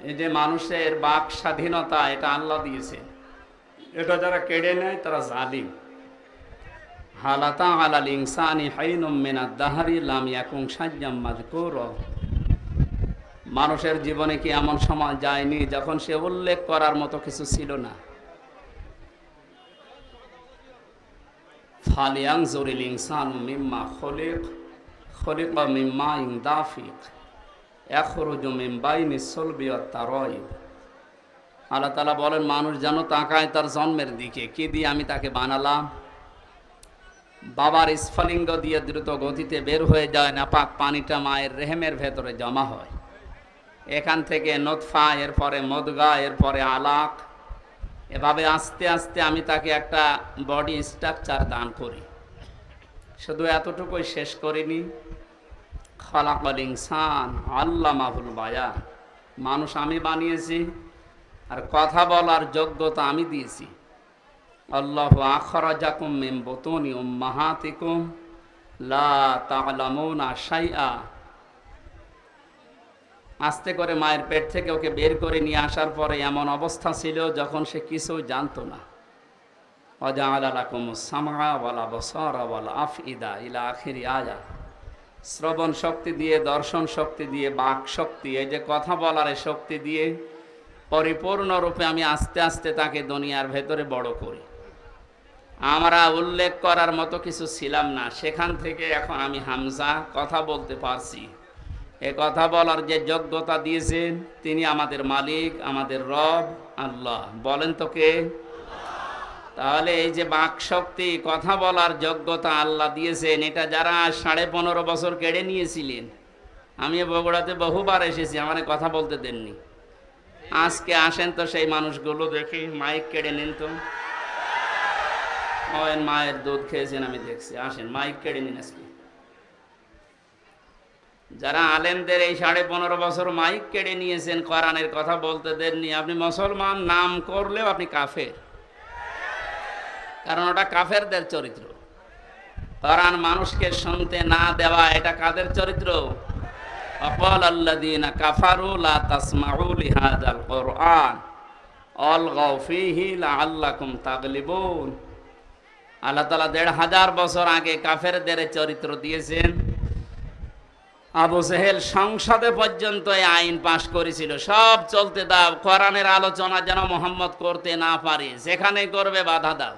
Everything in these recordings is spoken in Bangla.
এই যে মানুষের বাক স্বাধীনতা, এটা আল্লাহ দিয়েছে। এটা যারা কেড়ে নেয় তারা জালিম। হালাতা আলাল ইনসানি হাইনুম মিনাদ দাহরি লাম ইয়াকুন শাইয়্যাম মাযকুরা। মানুষের জীবনে কি এমন সময় যায়নি যখন সে উল্লেখ করার মতো কিছু ছিল না? ফালিয়ানজুরিল ইনসানু মিম্মা খুলিকা মিন মাইন দাফিক ইয়াখরুজু মিন বাইনিস সুলবি ওয়াত তারাইব। আল্লাহ তাআলা বলেন, মানুষ যেন তাকায় তার জন্মের দিকে, কি দিয়ে আমি তাকে বানালাম। বাবার স্ফলিঙ্গ দিয়ে দ্রুত গতিতে বের হয়ে যায় নাপাক পানিটা মায়ের রেহেমের ভেতরে জমা হয়। এখান থেকে নতফা, এরপরে মদগা, এরপরে আলাক, এভাবে আস্তে আস্তে আমি তাকে একটা বডি স্ট্রাকচার দান করি। শুধু এতটুকুই শেষ করিনি, খালাকাল ইনসান আল্লামাহুল বায়ান। মানুষ আমি বানিয়েছি, আর কথা বলার যোগ্যতা আমি দিয়েছি। আল্লাহু আখরাজাকুম মিন বুতুনি উম্মাহাতিকুম লা তা'লামুনা শাইআ। আস্তে করে মায়ের পেট থেকে ওকে বের করে নিয়ে আসার পরে এমন অবস্থা ছিল যখন সে কিছুই জানতো না। ওয়াজআলা লাকুমুস সামআ ওয়াল আবসারা ওয়াল আফইদা ইলা আখিরি আয়া। শ্রবণ শক্তি দিয়ে, দর্শন শক্তি দিয়ে, বাক শক্তি, এই যে কথা বলার শক্তি দিয়ে পরিপূর্ণরূপে আমি আস্তে আস্তে তাকে দুনিয়ার ভেতরে বড় করি। আমরা উল্লেখ করার মতো কিছু ছিলাম না, সেখান থেকে এখন আমি হামজা কথা বলতে পারছি। এ কথা বলার যে যোগ্যতা দিয়েছেন তিনি আমাদের মালিক, আমাদের রব আল্লাহ। বলেন তো কে? তাহলে এই যে বাক শক্তি, কথা বলার যোগ্যতা আল্লাহ দিয়েছেন, এটা যারা 15.5 বছর কেড়ে নিয়েছিলেন, আমি বগুড়াতে বহুবার এসেছি, আমার কথা বলতে দেননি। আজকে আসেন তো সেই মানুষগুলো দেখি, মাইক কেড়ে নিন তো। মায়ের দুধ খেয়েছেন আমি দেখছি, আসেন মাইক কেড়ে নিন। আজকে যারা আলেমদের এই 15.5 বছর মাইক কেড়ে নিয়েছেন, কোরআনের কথা বলতে দেননি, আপনি মুসলমান নাম করলেও আপনি কাফের, কারণ ওটা কাফেরদের চরিত্র। কোরআন মানুষকে শুনতে না দেওয়া, এটা কাদের চরিত্র? আকাল আল্লাযীনা কাফারু লা তাসমাউ লিহাযাল কুরআন আলগাউ ফীহি লাআল্লাকুম তাগলিবুন। আল্লাহ তাআলা 1500 বছর আগে কাফেরদের চরিত্র দিয়েছেন। আবু জেহেল সংসদে পর্যন্ত এই আইন পাশ করেছিল, সব চলতে দাও, কোরআনের আলোচনা যেন মুহাম্মদ করতে না পারে, যেখানে করবে বাধা দাও।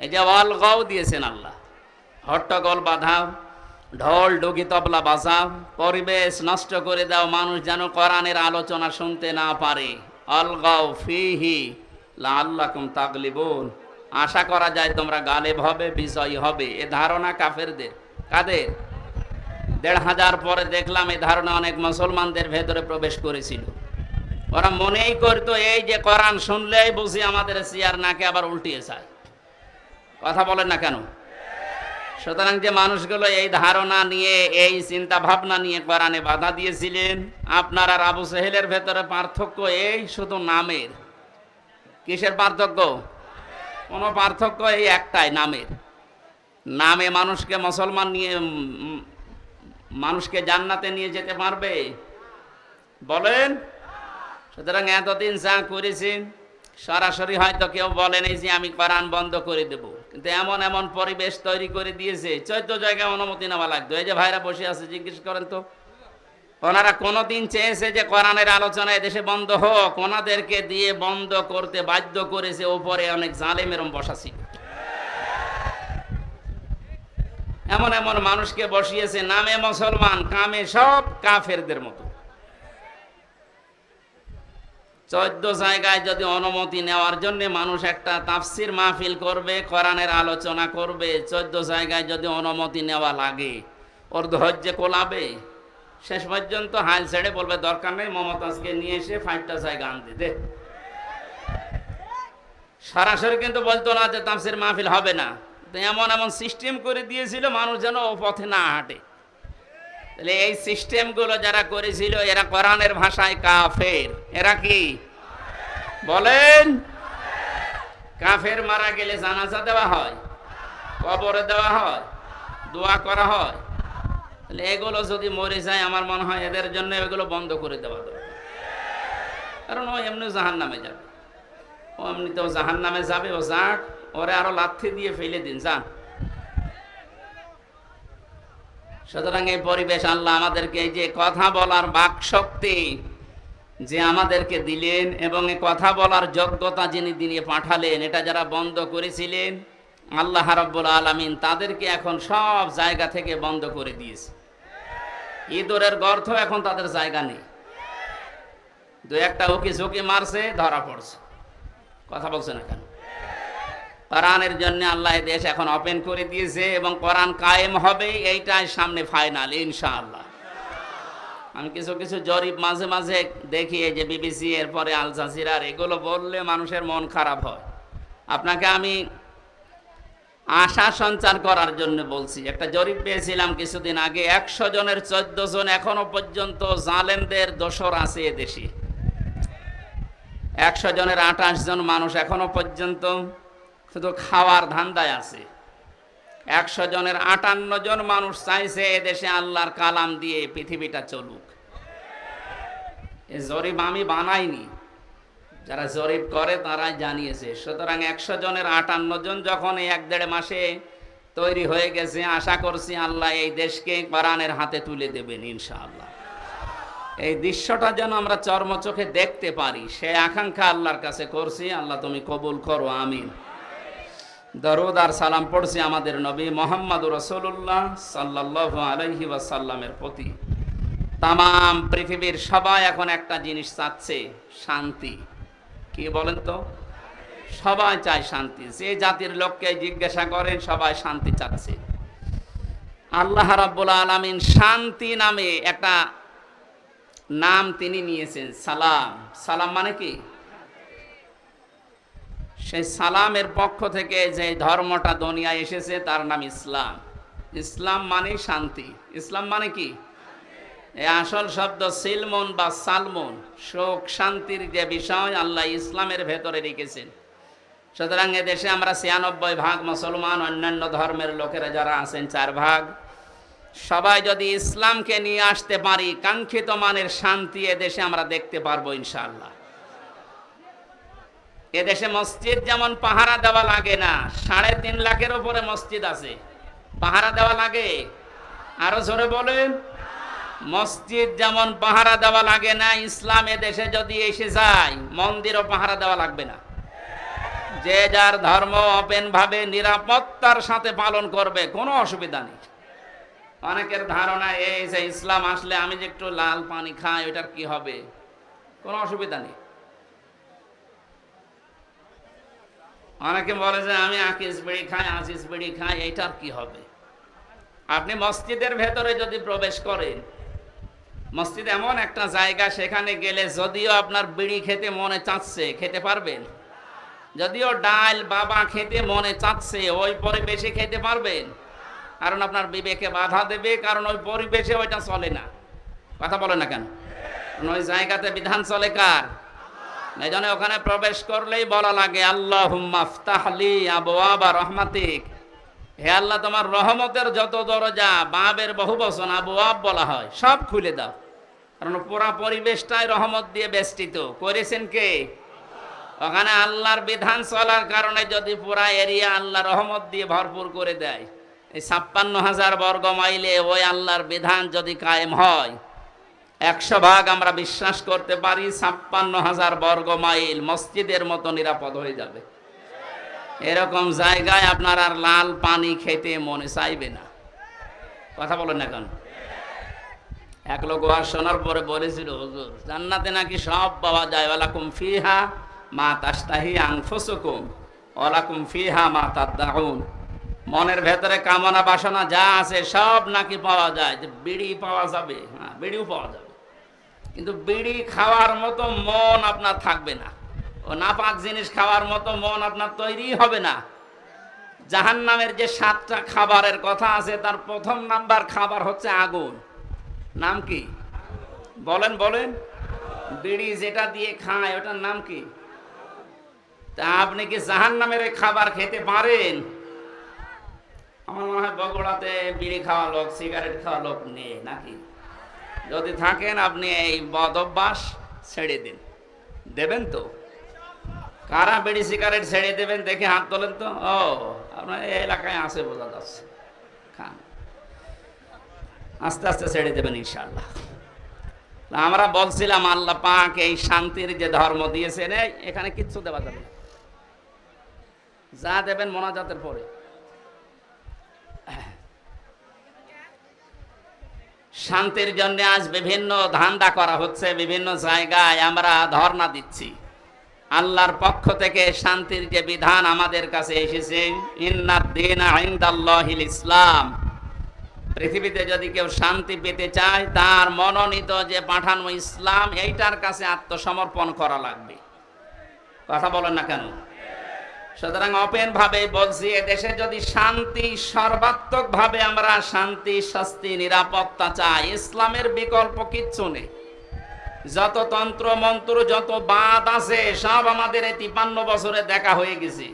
এই যে আলগাউ দিয়েছেন আল্লাহ, হট্টগোল বাঁধাও, ঢোল ডুগি তবলা বাজাও, পরিবেশ নষ্ট করে দাও, মানুষ যেন কোরআনের আলোচনা শুনতে না পারে। আলগাউ ফীহি লাআল্লাকুম তাগলিবুন। আশা করা যায় তোমরা গালেব হবে, বিজয়ী হবে, এ ধারণা কাফেরদের। কাদের? 1500 পরে দেখলাম এই ধারণা অনেক মুসলমানদের ভেতরে প্রবেশ করেছিল। ওরা মনেই করতো এই যে কোরআন শুনলেই বুঝি আমাদের চেয়ার নাকে আবার উল্টিয়ে যায়। কথা বলেন না কেন? সুতরাং যে মানুষগুলো এই ধারণা নিয়ে, এই চিন্তা ভাবনা নিয়ে কোরআনে বাধা দিয়েছিলেন, আপনার আর আবু জেহেলের ভেতরে পার্থক্য এই শুধু নামের। কিসের পার্থক্য? কোনো পার্থক্য এই একটাই, নামের। নামে মানুষকে মুসলমান নিয়ে, মানুষকে জান্নাতে নিয়ে যেতে পারবে? বলেন। সুতরাং এতদিন যা করেছেন, সরাসরি হয়তো কেউ বলেন এই যে আমি কোরআন বন্ধ করে দেব, কিন্তু এমন এমন পরিবেশ তৈরি করে দিয়েছে, 14 জায়গায় অনুমতি নেওয়া লাগতো। এই যে ভাইরা বসে আছে, জিজ্ঞেস করেন তো, ওনারা কোনোদিন চেয়েছে যে কোরআনের আলোচনা এদেশে বন্ধ হোক? ওনাদেরকে দিয়ে বন্ধ করতে বাধ্য করেছে উপরে অনেক জালেমের বসা ছিল। এমন এমন মানুষকে বসিয়েছে, নামে মুসলমান, কামে সব কাফেরদের মতো। 14 জায়গায় যদি অনুমতি নেওয়ার জন্য মানুষ একটা তাফসির মাহফিল করবে, কোরআনের আলোচনা করবে, 14 জায়গায় যদি অনুমতি নেওয়া লাগে, ওর ধৈর্য কোলাবে? শেষ পর্যন্ত হাল ছেড়ে বলবে দরকার নেই, মমতাজকে নিয়ে এসে 5টা জায়গা আনতে দে। সরাসরি কিন্তু বলতো না যে তাফসির মাহফিল হবে না। এমন এমন সিস্টেম করে দিয়েছিল মানুষ যেন ও পথে না হাঁটে। তাহলে এই সিস্টেমগুলো যারা করেছিল, এরা কোরআনের ভাষায় কাফের। এরা কি বলেন? কাফের মারা গেলে জানাজা দেওয়া হয়, কবরে দেওয়া হয়, দোয়া করা হয়। তাহলে এগুলো যদি মরে যায়, আমার মনে হয় এদের জন্য এগুলো বন্ধ করে দেওয়া দরকার। কারণ ও এমনি জাহান্নামে যাবে, ও এমনিতেও জাহান্নামে যাবে, ও যাক, ওরে আরো লাথি দিয়ে ফেলে দিন, যান। সুতরাং এই পরিবেশ আল্লাহ আমাদেরকে এই যে কথা বলার বাক শক্তি যে আমাদেরকে দিলেন এবং এই কথা বলার যোগ্যতা যিনি দিয়ে পাঠালেন, এটা যারা বন্ধ করেছিলেন আল্লাহ রাব্বুল আলামিন তাদেরকে এখন সব জায়গা থেকে বন্ধ করে দিয়েছে। ইঁদুরের গর্ত এখন তাদের জায়গা নেই। দু একটা উকি ঝুঁকি মারছে, ধরা পড়ছে। কথা বলছে না কেন? কোরআনের জন্য আল্লাহ দেশ এখন ওপেন করে দিয়েছে এবং কোরআন কায়েম হবে, এইটাই সামনে ফাইনাল ইনশাআল্লাহ। আমি কিছু কিছু জরিপ মাঝে মাঝে দেখি, এই যে বিবিসি, এরপরে আল জাজিরার, এগুলো বললে মানুষের মন খারাপ হয়। আপনাকে আমি আশা সঞ্চার করার জন্য বলছি। একটা জরিপ পেয়েছিলাম কিছুদিন আগে, 100 জনের 14 জন এখনো পর্যন্ত জালেমদের দোসর আছে এদেশে। 100 জনের 28 জন মানুষ এখনো পর্যন্ত শুধু খাওয়ার ধান্দায় আছে। 100 জনের 58 জন মানুষ চাইছে এদেশে আল্লাহর কালাম দিয়ে পৃথিবীটা চলুক। এই জরিপ আমি বানাইনি, যারা জরিপ করে তারাই জানিয়েছে। সুতরাং 100 জনের 58 জন যখন এই 1-1.5 মাসে তৈরি হয়ে গেছে, আশা করছি আল্লাহ এই দেশকে কোরআনের হাতে তুলে দেবেন ইনশাআল্লাহ। এই দৃশ্যটা যেন আমরা চর্মচোখে দেখতে পারি, সে আকাঙ্ক্ষা আল্লাহর কাছে করছি। আল্লাহ তুমি কবুল করো, আমিন। দরুদ আর সালাম পড়ছি আমাদের নবী মুহাম্মদুর রাসূলুল্লাহ সাল্লাল্লাহু আলাইহি ওয়াসাল্লামের প্রতি। তামাম পৃথিবীর সবাই এখন একটা জিনিস চাচ্ছে, শান্তি। কি বলেন তো? সবাই চায় শান্তি। যে জাতির লোককে জিজ্ঞাসা করেন, সবাই শান্তি চাচ্ছে। আল্লাহ রাব্বুল আলামিন শান্তি নামে একটা নাম তিনি নিয়েছেন, সালাম। সালাম মানে কি? সেই সালামের পক্ষ থেকে যে ধর্মটা দুনিয়ায় এসেছে তার নাম ইসলাম। ইসলাম মানে শান্তি। ইসলাম মানে কি? এই আসল শব্দ সিলমন বা সালমন, সুখ শান্তির যে বিষয় আল্লাহ ইসলামের ভেতরে রেখেছেন। সুতরাং এদেশে আমরা 96% মুসলমান, অন্যান্য ধর্মের লোকেরা যারা আছেন 4%। সবাই যদি ইসলামকে নিয়ে আসতে পারি, কাঙ্ক্ষিত মানের শান্তি এদেশে আমরা দেখতে পারবো ইনশাআল্লাহ। এদেশে মসজিদ যেমন পাহারা দেওয়া লাগে না, 3.5 লাখের উপরে মসজিদ আছে, পাহারা দেওয়া লাগে? আরো জোরে বলেন। মসজিদ যেমন পাহারা দেওয়া লাগে না, ইসলাম এদেশে যদি এসে যায় মন্দিরও পাহারা দেওয়া লাগবে না। যে যার ধর্ম ওপেন ভাবে নিরাপত্তার সাথে পালন করবে, কোনো অসুবিধা নেই। অনেকের ধারণা এই যে ইসলাম আসলে আমি যে একটু লাল পানি খাই, ওইটার কি হবে? কোনো অসুবিধা নেই। অনেকে বলে যে আমি আকিস বিড়ি খাই, আজিজ বিড়ি খাই, এইটার কি হবে? আপনি মসজিদের ভেতরে যদি প্রবেশ করেন, মসজিদ এমন একটা জায়গা, সেখানে গেলে যদিও আপনার বিড়ি খেতে মনে চাচ্ছে, খেতে পারবেন। যদিও ডাল বাবা খেতে মনে চাচ্ছে, ওই পরিবেশে খেতে পারবেন? কারণ আপনার বিবেকে বাধা দেবে, কারণ ওই পরিবেশে ওইটা চলে না। কথা বলে না কেন? ওই জায়গাতে বিধান চলে কার? এই জন্য ওখানে প্রবেশ করলেই বলা লাগে আল্লাহুম্মা ফতাহলি আবওয়াবা রহমাতিক, হে আল্লাহ তোমার রহমতের যত দরজা, বাবের বহুবচন আবওয়াব বলা হয়, সব খুলে দাও। কারণ পুরা পরিবেশটাই রহমত দিয়ে বেষ্টিত। করেছেন কে? ওখানে আল্লাহর বিধান চলার কারণে যদি পুরা এরিয়া আল্লাহ রহমত দিয়ে ভরপুর করে দেয়, এই 56,000 বর্গ মাইলে ওই আল্লাহর বিধান যদি কায়েম হয়, 100% আমরা বিশ্বাস করতে পারি 56,000 বর্গ মাইল মসজিদের মতো নিরাপদ হয়ে যাবে। এরকম জায়গায় আপনার আর লাল পানি খেতে মনে চাইবে না। কথা বলেন না কেন? এক লোক ওয়াজ শোনার পরে বলেছিল, হুজুর জান্নাতে নাকি সব পাওয়া যায়, ওয়ালাকুম ফিহা মা তাশতাহি আনফুসুকুম ওয়ালাকুম ফিহা মা তাদদাউন। মনের ভেতরে কামনা বাসনা যা আছে সব নাকি পাওয়া যায়। যে বিড়ি পাওয়া যাবে, হ্যাঁ বিড়িও পাওয়া যাবে, কিন্তু বিড়ি খাওয়ার মতো মন আপনার থাকবে না। ও নাপাক জিনিস খাওয়ার মতো মন আপনার তৈরি হবে না। জাহান্নামের যে 7টা খাবারের কথা আছে, তার প্রথম নাম্বার খাবার হচ্ছে আগুন। নাম কি? বলেন বলেন। বিড়ি যেটা দিয়ে খায় ওটার নাম কি? তা আপনি কি জাহান্নামের খাবার খেতে পারেন? আমার মনে হয় বগুড়াতে বিড়ি খাওয়া লোক, সিগারেট খাওয়া লোক নেই নাকি? যদি থাকেন আপনি এই বদ অভ্যাস ছেড়ে দিন। দেবেন তো? কারা বিড়ি সিগারেট ছেড়ে দেবেন দেখে হাত তোলেন তো। ও, আপনার এই এলাকায় আছে, বোঝা যাচ্ছে। খান, আস্তে আস্তে ছেড়ে দেবেন ইনশাআল্লাহ। আমরা বলছিলাম আল্লাহ পাক এই শান্তির যে ধর্ম দিয়েছেন, এখানে কিচ্ছু দেওয়া যাবে না, যা দেবেন মোনাজাতের পরে। শান্তির জন্য আজ বিভিন্ন ধান্দা করা হচ্ছে, বিভিন্ন জায়গায় আমরা ধর্ণা দিচ্ছি। আল্লাহর পক্ষ থেকে শান্তির যে বিধান আমাদের কাছে এসেছে, ইন্নাদ-দীনা ইনদাল্লাহিল ইসলাম, পৃথিবীতে যদি কেউ শান্তি পেতে চায় তার মনোনীত যে পাঠানো ইসলাম, এইটার কাছে আত্মসমর্পণ করা লাগবে। কথা বলেন না কেন? সুতরাং ওপেন ভাবে বলছি, এদেশে যদি শান্তি, সর্বাত্মক ভাবে আমরা শান্তি, শাস্তি, নিরাপত্তা চাই, ইসলামের বিকল্প কিচ্ছু নেই। যত তন্ত্র মন্ত্র, যত বাদ আছে, সব আমাদের এই 53 বছরে দেখা হয়ে গেছে।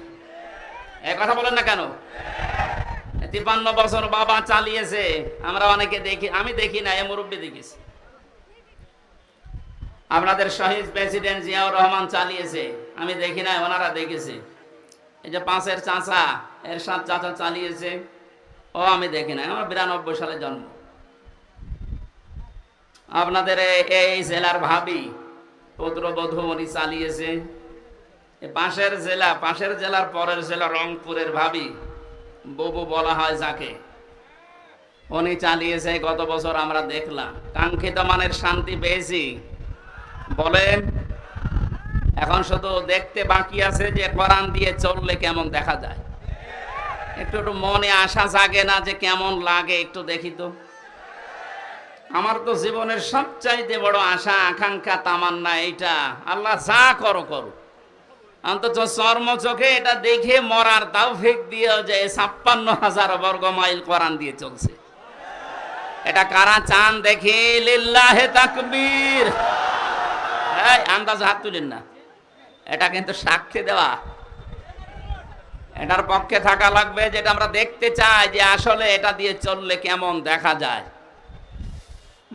এ কথা বলেন না কেন? 53 বছর বাবা চালিয়েছে, আমরা অনেকে দেখি, আমি দেখি না, এ মুরব্বী দেখিস। আপনাদের শহীদ প্রেসিডেন্ট জিয়াউর রহমান চালিয়েছে, আমি দেখি না, ওনারা দেখেছে। এই যে পাঁচের চাচা, এরশাদ চাচা চালিয়েছে, ও আমি দেখি না, আমার 92 সালে জন্ম। আপনাদের এই জেলার ভাবি, পুত্রবধূ, উনি চালিয়েছে। পাশের জেলার পরের জেলা রংপুরের ভাবি, ববু বলা হয় যাকে, উনি চালিয়েছে। গত বছর আমরা দেখলাম, কাঙ্ক্ষিত মানের শান্তি পেয়েছি বলেন। এখন শুধু দেখতে বাকি আছে যে কোরআন দিয়ে চললে কেমন দেখা যায়। একটু মনে আশা জাগে না যে কেমন লাগে? একটু দেখি তো। আমার তো জীবনের সবচাইতে বড় আশা, আকাঙ্ক্ষা, তামান্না এইটা, আল্লাহ যা করো করো, অন্তত চর্ম চোখে এটা দেখে মরার তৌফিক দিও যে 56,000 বর্গ মাইল কোরআন দিয়ে চলছে। এটা কারা চান দেখি? লিল্লাহে তাকবীর। এই আন্দাজ হাত তুলেন না, এটা কিন্তু সাক্ষী দেওয়া, এটার পক্ষে থাকা লাগবে, যেটা আমরা দেখতে চাই যে আসলে এটা দিয়ে চললে কেমন দেখা যায়।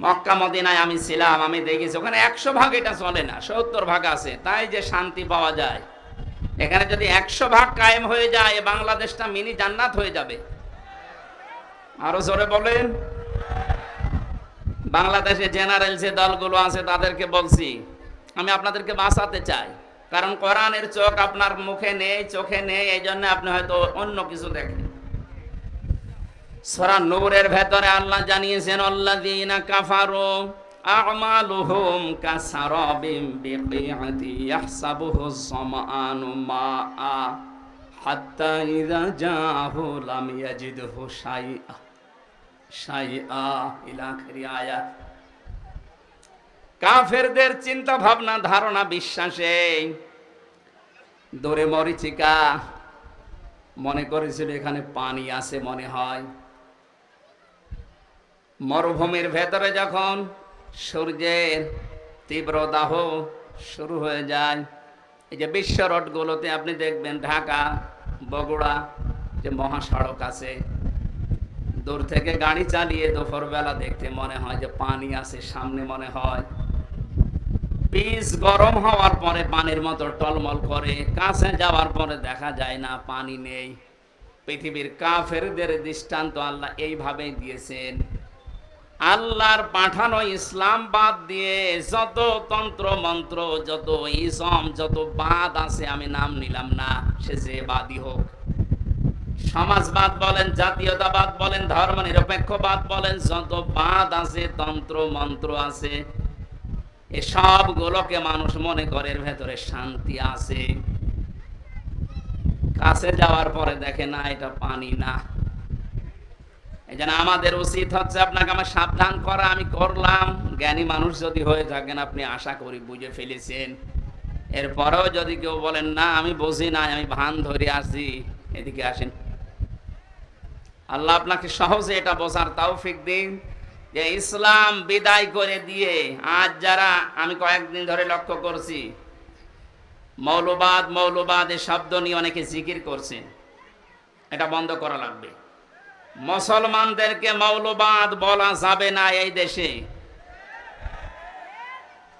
মক্কা মদিনায় আমি ছিলাম, আমি দেখেছি ওখানে 100 ভাগ এটা চলে না, 70 ভাগ আছে, তাই যে শান্তি পাওয়া যায়। এখানে যদি 100 ভাগ কায়েম হয়ে যায়, বাংলাদেশটা মিনি জান্নাত হয়ে যাবে। আরো জোরে বলেন। বাংলাদেশে জেনারেল যে দলগুলো আছে তাদেরকে বলছি, আমি আপনাদেরকে বাঁচাতে চাই, কারণ কোরআনের চোখ আপনার মুখে নেই, চোখে নেই, এই জন্য আপনি হয়তো অন্য কিছু দেখেন। সূরা নূরের ভেতরে আল্লাহ জানিয়েছেন, আল্লাযীনা কাফারু আ'মালুহুম কাসারাবিম বিকিআতি ইয়াহসাবুহু যামআনু মাআ হাত্তা ইযা জাআহু লাম ইয়াজিদহু শাইআ ইলা আখিরি আয়াত। কাফেরদের চিন্তা ভাবনা, ধারণা, বিশ্বাসে দূরে মরিচিকা মনে করেছিল এখানে পানি আছে মনে হয়। মরুভূমির ভেতরে যখন সূর্যের তীব্র দাহ শুরু হয়ে যায়, এই যে বিশ্ব রোডগুলোতে আপনি দেখবেন, ঢাকা, বগুড়া যে মহাসড়ক আছে, দূর থেকে গাড়ি চালিয়ে দুপুরবেলা দেখতে মনে হয় যে পানি আছে সামনে, মনে হয় পিচ গরম হওয়ার পরে পানির মতো টলমল করে, কাছে যাওয়ার পরে দেখা যায় না, পানি নেই। পৃথিবীর কাফেরদের দৃষ্টান্ত আল্লাহ এইভাবেই দিয়েছেন। আল্লাহর পাঠানো ইসলাম বাদ দিয়ে যত তন্ত্র মন্ত্র, যত ইসম, যত বাদ আছে, আমি নাম নিলাম না, সে যে বাদই হোক, সমাজবাদ বলেন, জাতীয়তাবাদ বলেন, ধর্ম নিরপেক্ষবাদ বলেন, যত বাদ আছে, তন্ত্র মন্ত্র আছে, এসবগুলোকে মানুষ মনে করে এর ভেতরে শান্তি আছে। কাছে যাওয়ার পরে দেখে না, এটা পানি না। এই জন্য আমাদের উচিত হচ্ছে আপনাকে আমার সাবধান করা। আমি করলাম, জ্ঞানী মানুষ যদি হয়ে থাকেন আপনি আশা করি বুঝে ফেলেছেন। এরপরেও যদি কেউ বলেন না আমি বুঝি নাই, আমি ভান ধরে আসি, এদিকে আসেন। আল্লাহ আপনাকে সহজে এটা বোঝার তৌফিক দিন যে ইসলাম বিদায় করে দিয়ে আজ যারা, আমি কয়েকদিন ধরে লক্ষ্য করছি, মৌলবাদ এই শব্দ নিয়ে অনেকে জিকির করছেন, এটা বন্ধ করা লাগবে। মুসলমানদেরকে মৌলবাদ বলা যাবে না এই দেশে।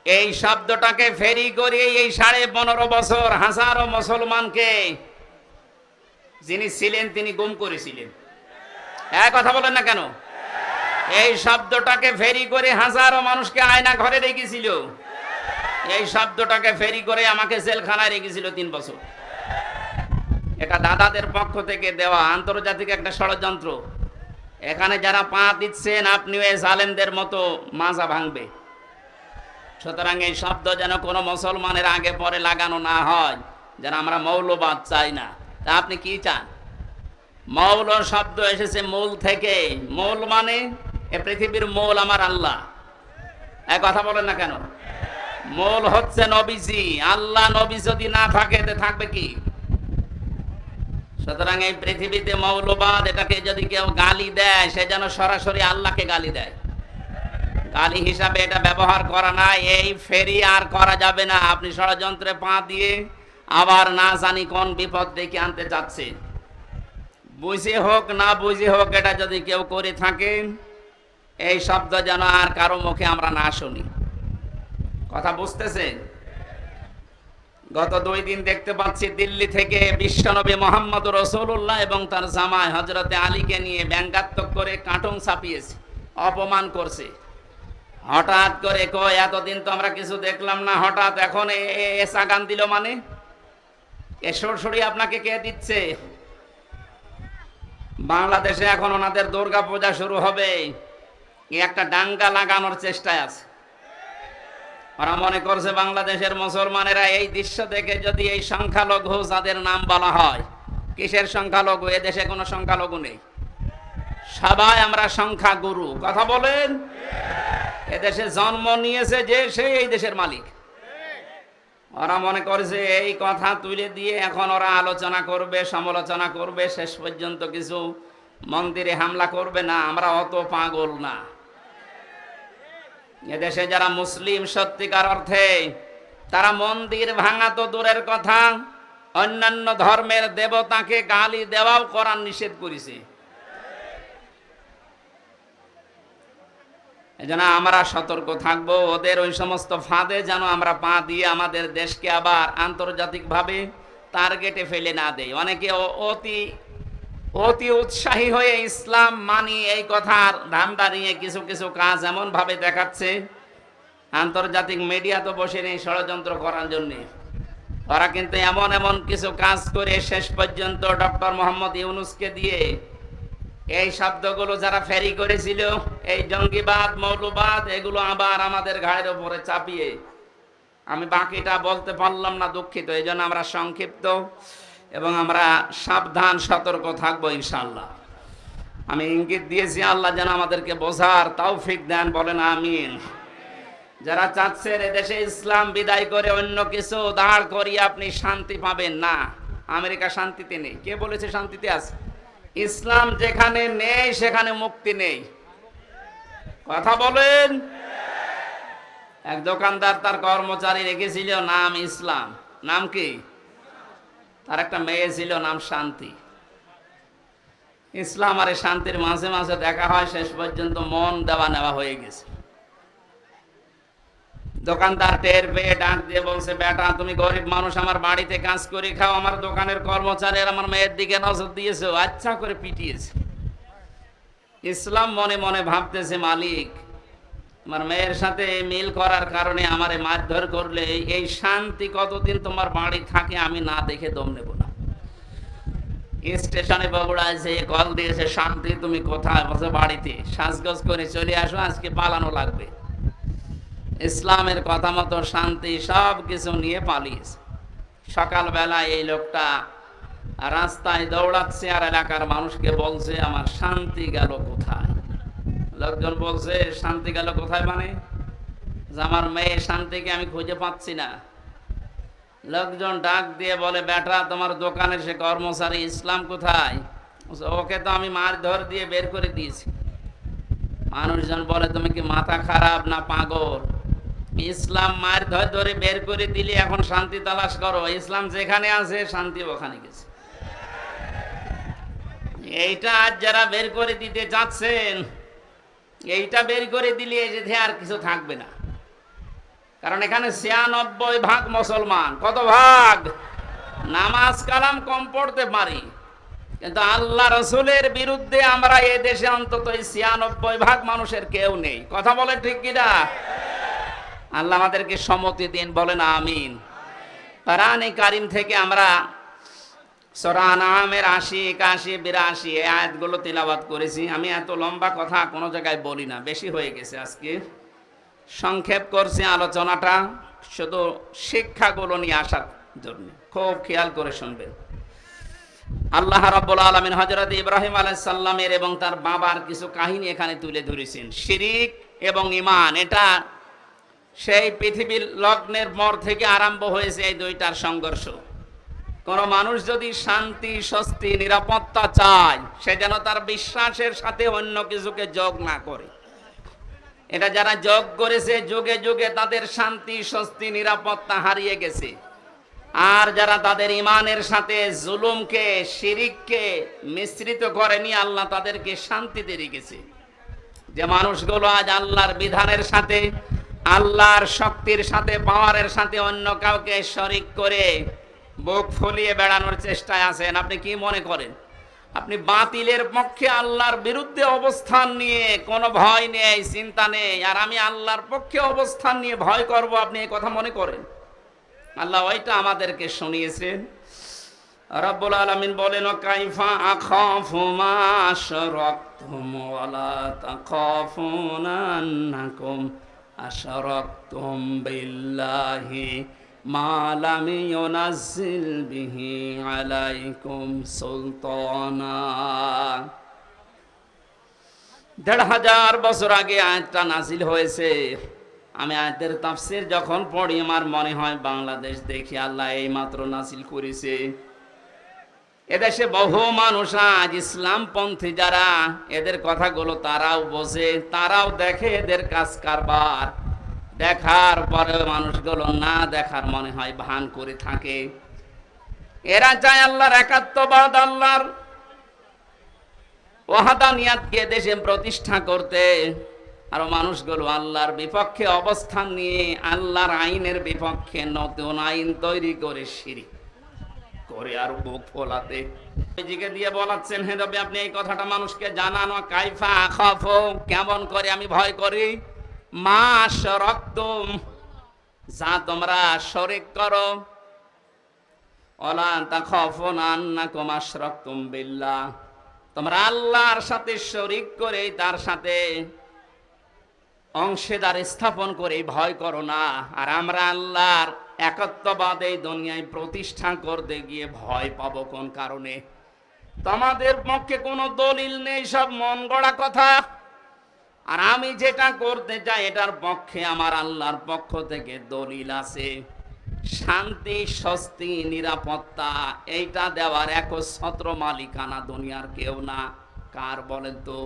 এই শব্দটাকে ফেরি করে এই 15.5 বছর হাজারো মুসলমানকে যিনি ছিলেন তিনি গুম করেছিলেন। কথা বলেন না কেন? এই শব্দটাকে ফেরি করে হাজারো মানুষকে আয়না ঘরে রেখেছিল। এই শব্দটাকে ফেরি করে আমাকে জেলখানায় রেখেছিল 3 বছর। এটা দাদাদের পক্ষ থেকে দেওয়া আন্তর্জাতিক একটা ষড়যন্ত্র। এখানে যারা পা দিচ্ছেন আপনিও এই জালেমদের মতো মাজা ভাঙবে। সুতরাং এই শব্দ যেন কোনো মুসলমানের আগে পরে লাগানো না হয়, যেন আমরা মৌলবাদ চাই না। তা আপনি কি চান? মৌল শব্দ এসেছে মূল থেকে। মূল মানে এ পৃথিবীর মূল আমার আল্লাহ। কথা বলেন না কেন? মূল হচ্ছে নবীজি। আল্লাহ নবী যদি না থাকে তে থাকবে কি? সুতরাং এই পৃথিবীতে মৌলবাদ এটাকে যদি কেউ গালি দেয় সে যেন সরাসরি আল্লাহকে গালি দেয়। গালি হিসাবে এটা ব্যবহার করা না। এই ফেরি আর করা যাবে না। আপনি ষড়যন্ত্রে পা দিয়ে আবার না জানি কোন বিপদ ডেকে আনতে চাচ্ছে। বুঝে হোক না বুঝে হোক এটা যদি কেউ করে থাকে এই শব্দ যেন আর কারো মুখে আমরা না শুনি। কথা বুঝতেছেন? গত 2 দিন দেখতে পাচ্ছি দিল্লি থেকে বিশ্বনবী মোহাম্মদ রাসূলুল্লাহ এবং তার জামাই হযরতে আলীকে নিয়ে ব্যঙ্গাত্মক করে কার্টুন ছাপিয়েছে, অপমান করছে। হঠাৎ করে কয় এতদিন তো আমরা কিছু দেখলাম না, হঠাৎ এখন এসা গান দিল মানে? এ সরসরি আপনাকে কে দিচ্ছে? বাংলাদেশে এখন ওনাদের দুর্গা পূজা শুরু হবে, একটা দাঙ্গা লাগানোর চেষ্টায় আছে। ওরা মনে করছে বাংলাদেশের মুসলমানেরা এই দৃশ্য দেখে যদি এই সংখ্যালঘু যাদের নাম বলা হয়, কিসের সংখ্যালঘু? এ দেশে কোনো সংখ্যালঘু নেই, সবাই আমরা সংখ্যাগুরু। কথা বলেন? এদেশে জন্ম নিয়েছে যে সেই এই দেশের মালিক। ওরা মনে করছে এই কথা তুলে দিয়ে এখন ওরা আলোচনা করবে, সমালোচনা করবে, শেষ পর্যন্ত কিছু মন্দিরে হামলা করবে। না, আমরা অত পাগল না। এদেশে যারা মুসলিম সত্যিকার অর্থে, তারা মন্দির ভাঙা তো দূরের কথা, অন্যান্য ধর্মের দেবতাকে গালি দেওয়াও কোরআন নিষেধ করেছে। এজন্য আমরা সতর্ক থাকবো, ওদের ওই সমস্ত ফাঁদে যেন আমরা পা দিয়ে আমাদের দেশকে আবার আন্তর্জাতিকভাবে টার্গেটে ফেলে না দেয়। অনেকে অতি উৎসাহী হয়ে ইসলাম মানি এই কথার ধান্দা নিয়ে কিছু কিছু কাজ এমন ভাবে দেখাচ্ছে, আন্তর্জাতিক মিডিয়া তো বসে নেই ষড়যন্ত্র করার জন্য। ওরা কিন্তু এমন এমন কিছু কাজ করে শেষ পর্যন্ত ডক্টর মোহাম্মদ ইউনূসকে দিয়ে এই শব্দগুলো যারা ফেরি করেছিল, এই জঙ্গিবাদ, মৌলবাদ, এগুলো আবার আমাদের ঘাড়ের উপরে চাপিয়ে, আমি বাকিটা বলতে পারলাম না, দুঃখিত। এই জন্য আমরা সংক্ষিপ্ত এবং আমরা সাবধান সতর্ক থাকবো ইনশাআল্লাহ। আমি ইঙ্গিত দিয়েছি, আল্লাহ যেন আমাদেরকে বোঝার তৌফিক দেন, বলেন আমিন। যারা চাচ্ছেন এদেশে ইসলাম বিদায় করে অন্য কিছু দাঁড় করিয়ে আপনি শান্তি পাবেন না, আমেরিকা শান্তিতে নেই। কে বলেছে শান্তিতে আছে? ইসলাম যেখানে নেই সেখানে মুক্তি নেই। কথা বলেন? এক দোকানদার তার কর্মচারী রেখেছিল নাম ইসলাম। নাম কি? তার একটা মেয়ে ছিল নাম শান্তি। ইসলাম আর শান্তির মাঝে মাঝে দেখা হয়, শেষ পর্যন্ত মন দেওয়া নেওয়া হয়ে গেছে। দোকানদার টের পেয়ে ডাক দিয়ে বলছে, বেটা তুমি গরিব মানুষ, আমার বাড়িতে কাজ করে খাও, আমার দোকানের কর্মচারী আর আমার মেয়ের দিকে নজর দিয়েছো, আচ্ছা করে পিটিয়েছে। ইসলাম মনে মনে ভাবতেছে, মালিক আমার মেয়ের সাথে মিল করার কারণে আমারে মারধর করলে এই শান্তি কতদিন তোমার বাড়ি থাকে আমি না দেখে দম নেব না। স্টেশনে বগুড়ায় যে কল দিয়েছে, শান্তি তুমি কোথায়? বসে বাড়িতে, সাজগোজ করে চলে আসো, আজকে পালানো লাগবে। ইসলামের কথা মতো শান্তি সব কিছু নিয়ে পালিয়েছে। সকালবেলা এই লোকটা রাস্তায় দৌড়াচ্ছে আর এলাকার মানুষকে বলছে, আমার শান্তি গেল কোথায়? লোকজন বলছে, শান্তি গেল কোথায় মানে? যে আমার মেয়ে শান্তিকে আমি খুঁজে পাচ্ছি না। লোকজন ডাক দিয়ে বলে, বেটা তোমার দোকানের সে কর্মচারী ইসলাম কোথায়? ওকে তো আমি মারধর দিয়ে বের করে দিয়েছি। মানুষজন বলে, তুমি কি মাথা খারাপ না পাগল? ইসলাম মারধর ধরে বের করে দিলে এখন শান্তি তালাশ করো? ইসলাম যেখানে আছে শান্তি ওখানে গেছে। এইটা আজ যারা বের করে দিতে যাচ্ছেন, এইটা বের করে দিলে যে আর কিছু থাকবে না। কারণ এখানে ৯৬ ভাগ মুসলমান। কত ভাগ? নামাজ কালাম কম পড়তে পারি, কিন্তু আল্লাহ রসুলের বিরুদ্ধে আমরা এই দেশে অন্তত ৯৬ ভাগ মানুষের কেউ নেই। কথা বলে ঠিক কিনা? আল্লাহ আমাদেরকে সম্মতি দিন, বলেন আমিন। কোরআনে কারীম থেকে আমরা সূরা আনআমের ৮০, ৮১, ৮২ এই আয়াতগুলো তিলাওয়াত করেছি। আমি এত লম্বা কথা কোনো জায়গায় বলি না, বেশি হয়ে গেছে আজকে। সংক্ষেপ করছি আলোচনাটা, শুধু শিক্ষাগুলো নিয়ে আসার জন্য। খুব খেয়াল করে শুনবেন। আল্লাহ রাব্বুল আলামিন হযরত ইব্রাহিম আলাইহিস সালামের এবং তার বাবার কিছু কাহিনী এখানে তুলে ধরেছেন। শিরিক এবং ঈমান, এটা সেই পৃথিবীর লগ্নের পর থেকে আরম্ভ হয়েছে এই দুইটার সংঘর্ষ। কোন মানুষ যদি শান্তি, স্বস্তি, নিরাপত্তা চায়, সে যেন তার বিশ্বাসের সাথে অন্য কিছুকে যোগ না করে। এটা যারা যোগ করেছে, যুগে যুগে তাদের শান্তি, স্বস্তি, নিরাপত্তা হারিয়ে গেছে। আর যারা তাদের ইমানের সাথে জুলুমকে, শিরিককে মিশ্রিত করেনি, আল্লাহ তাদেরকে শান্তিতে রেখেছে। যে মানুষগুলো আজ আল্লাহর বিধানের সাথে, আল্লাহর শক্তির সাথে, পাওয়ারের সাথে অন্য কাউকে শরিক করে বুক ফুলিয়ে বেড়ানোর চেষ্টায় আছেন, আপনি কি মনে করেন? আপনি বাতিলের পক্ষে, আল্লাহর বিরুদ্ধে অবস্থান নিয়ে কোনো ভয় নেই, চিন্তা নেই, আর আমি আল্লাহর পক্ষে অবস্থান নিয়ে ভয় করব, আপনি এই কথা মনে করেন? আল্লাহ ওইটা আমাদেরকে শুনিয়েছেন। রব্বুল আলামিন বলেন, কাইফা আখাফু মা আশরাকতুম ওয়ালা তাখাফুনা আন্নাকুম আশরাকতুম বিল্লাহি মা লাম ইউনাজ্জিল বিহি আলাইকুম সুলতানা। ১৫০০ বছর আগে আয়াতটা নাযিল হয়েছে। আমি আয়াতের তাফসীর যখন পড়ি, আমার মনে হয় বাংলাদেশ দেখি আল্লাহ এই মাত্র নাযিল করেছে। এদেশে বহু মানুষ আজ ইসলামপন্থী যারা, এদের কথাগুলো তারাও বোঝে, তারাও দেখে এদের কাজ কারবার। দেখার পরে মানুষগুলো না দেখার মনে হয় ভান করে থাকে। এরা চায় আল্লাহর একাত্মবাদ, আল্লাহর ওয়াহদানিয়াতকে দেশে প্রতিষ্ঠা করতে। আর মানুষগুলো আল্লাহর বিপক্ষে অবস্থান নিয়ে, আল্লাহর আইনের বিপক্ষে নতুন আইন তৈরি করে শিরিক করে আর বুক ফোলাতে নিজেকে দিয়ে বলাচ্ছেন, হে নবী আপনি এই কথাটা মানুষকে জানানো। কাইফা আখাফু, কেমন করে আমি ভয় করি, মা আশরাকতুম, যা তোমরা শরিক করো, ওয়ালা তাখাফুনা আন্নাকুম আশরাকতুম বিল্লাহ, তোমরা আল্লাহর সাথে শরিক করে, তার সাথে অংশীদার স্থাপন করে ভয় করো না। আর আমরা আল্লাহর একত্ববাদ এই দুনিয়ায় প্রতিষ্ঠা করতে গিয়ে ভয় পাবো কোন কারণে? তোমাদের পক্ষে কোনো দলিল নেই, সব মন গড়া কথা। আর আমি যেটা করতে চাই এটার পক্ষে আমার আল্লাহর পক্ষ থেকে দলিল আছে। শান্তি, স্বস্তি, নিরাপত্তা এইটা দেওয়ার একচ্ছত্র মালিকানা দুনিয়ার কেউ না। কার বলেন তো?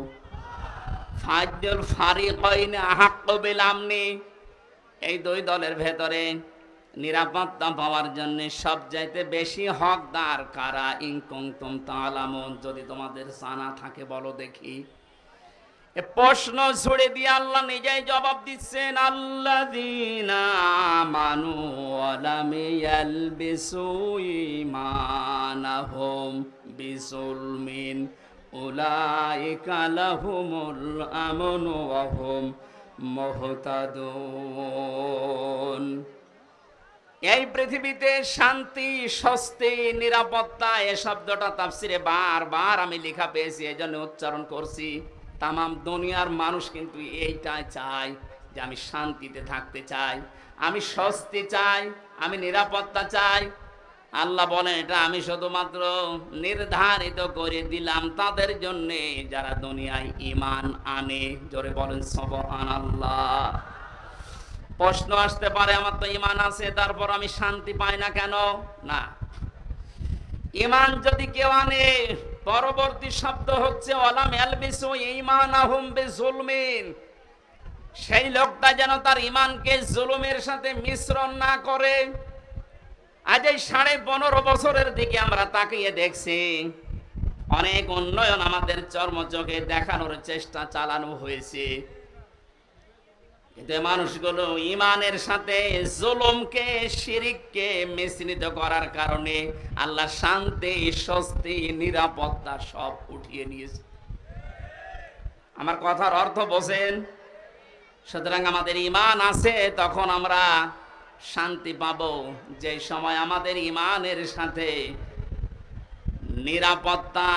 ফাজল ফারিকাইন আহাক্কু বিল আমনি, এই দুই দলের ভেতরে নিরাপত্তা পাওয়ার জন্য সবচাইতে বেশি হকদার কারা? ইন কুনতুম তা'লামুন, যদি তোমাদের জানা থাকে বলো দেখি। এ প্রশ্ন ছুড়ে দিয়ে আল্লাহ নিজেই জবাব দিচ্ছেন, আল্লাযীনা আমানু ওয়া লাম ইয়ালবিসু ঈমানাহুম বিযুলমিন উলাইকা লাহুমুল আমনু ওয়া হুম মুহতাদুন। এই পৃথিবীতে শান্তি, স্বস্তি, নিরাপত্তা, এই শব্দটা তাফসিরে বারবার আমি লেখা পেয়েছি, এই জন্য উচ্চারণ করছি। তামাম দুনিয়ার মানুষ কিন্তু এইটাই চায় যে আমি শান্তিতে থাকতে চাই, আমি স্বস্তি চাই, আমি নিরাপত্তা চাই। আল্লাহ বলেন এটা আমি শুধুমাত্র নির্ধারিত করে দিলাম তাদের জন্য যারা দুনিয়ায় ঈমান আনে। জোরে বলেন সুবহানাল্লাহ। প্রশ্ন আসতে পারে, আমার তো ঈমান আছে, তারপর আমি শান্তি পাই না কেন? না, ঈমান যদি কেউ আনে, পরবর্তী শব্দ হচ্ছে ওয়ালাম ইয়ালবিসু ঈমানাহুম বিযুলমিন, সেই লোকটা যেন তার ঈমানকে জুলুমের সাথে মিশ্রণ না করে। আজ এই 15.5 বছরের দিকে আমরা তাকিয়ে দেখছি, অনেক উন্নয়ন আমাদের চর্মচোখে দেখানোর চেষ্টা চালানো হয়েছে, কিন্তু এই মানুষগুলো ইমানের সাথে জুলুমকে, শিরিককে মিশ্রিত করার কারণে আল্লাহ শান্তি, স্বস্তি, নিরাপত্তা সব উঠিয়ে নিয়েছে। আমার কথার অর্থ বোঝেন? সুতরাং আমাদের ঈমান আছে, তখন আমরা শান্তি পাবো। যে সময় আমাদের ঈমানের সাথে নিরাপত্তা,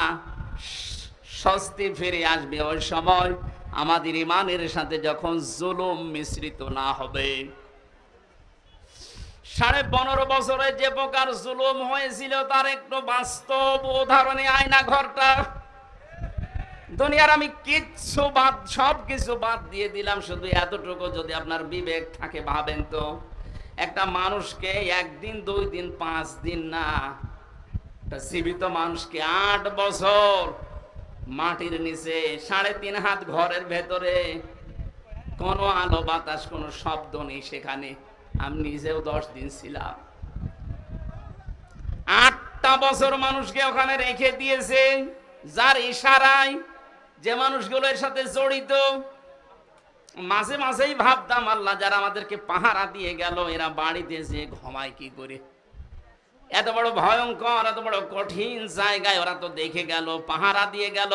স্বস্তি ফিরে আসবে, ওই সময় আমাদের ঈমানের সাথে যখন জুলুম মিশ্রিত না হবে। 15.5 বছরে যে প্রকার জুলুম হয়েছিল তার একটু বাস্তব উদাহরণে আয়না ঘরটা। দুনিয়ার আমি কিচ্ছু বাদ, সব কিছু বাদ দিয়ে দিলাম, শুধু এতটুকু যদি আপনার বিবেক থাকে, ভাবেন তো একটা মানুষকে 1 দিন 2 দিন 5 দিন না, একটা জীবিত মানুষকে 8 বছর মাটির নিচে 3.5 হাত ঘরের ভেতরে, কোনো আলো বাতাস, কোনো শব্দ নেই সেখানে। আমি নিজেও 10 দিন ছিলাম। 8টা বছর মানুষকে ওখানে রেখে দিয়েছে, যার ইশারায় যে মানুষগুলো এর সাথে জড়িত। মাঝে মাঝেই ভাবতাম, আল্লাহ যারা আমাদেরকে পাহারা দিয়ে গেল, এরা বাড়িতে যে ঘুমায় কি করে? এত বড় ভয়ঙ্কর, এত বড় কঠিন জায়গায় ওরা তো দেখে গেল, পাহারা দিয়ে গেল।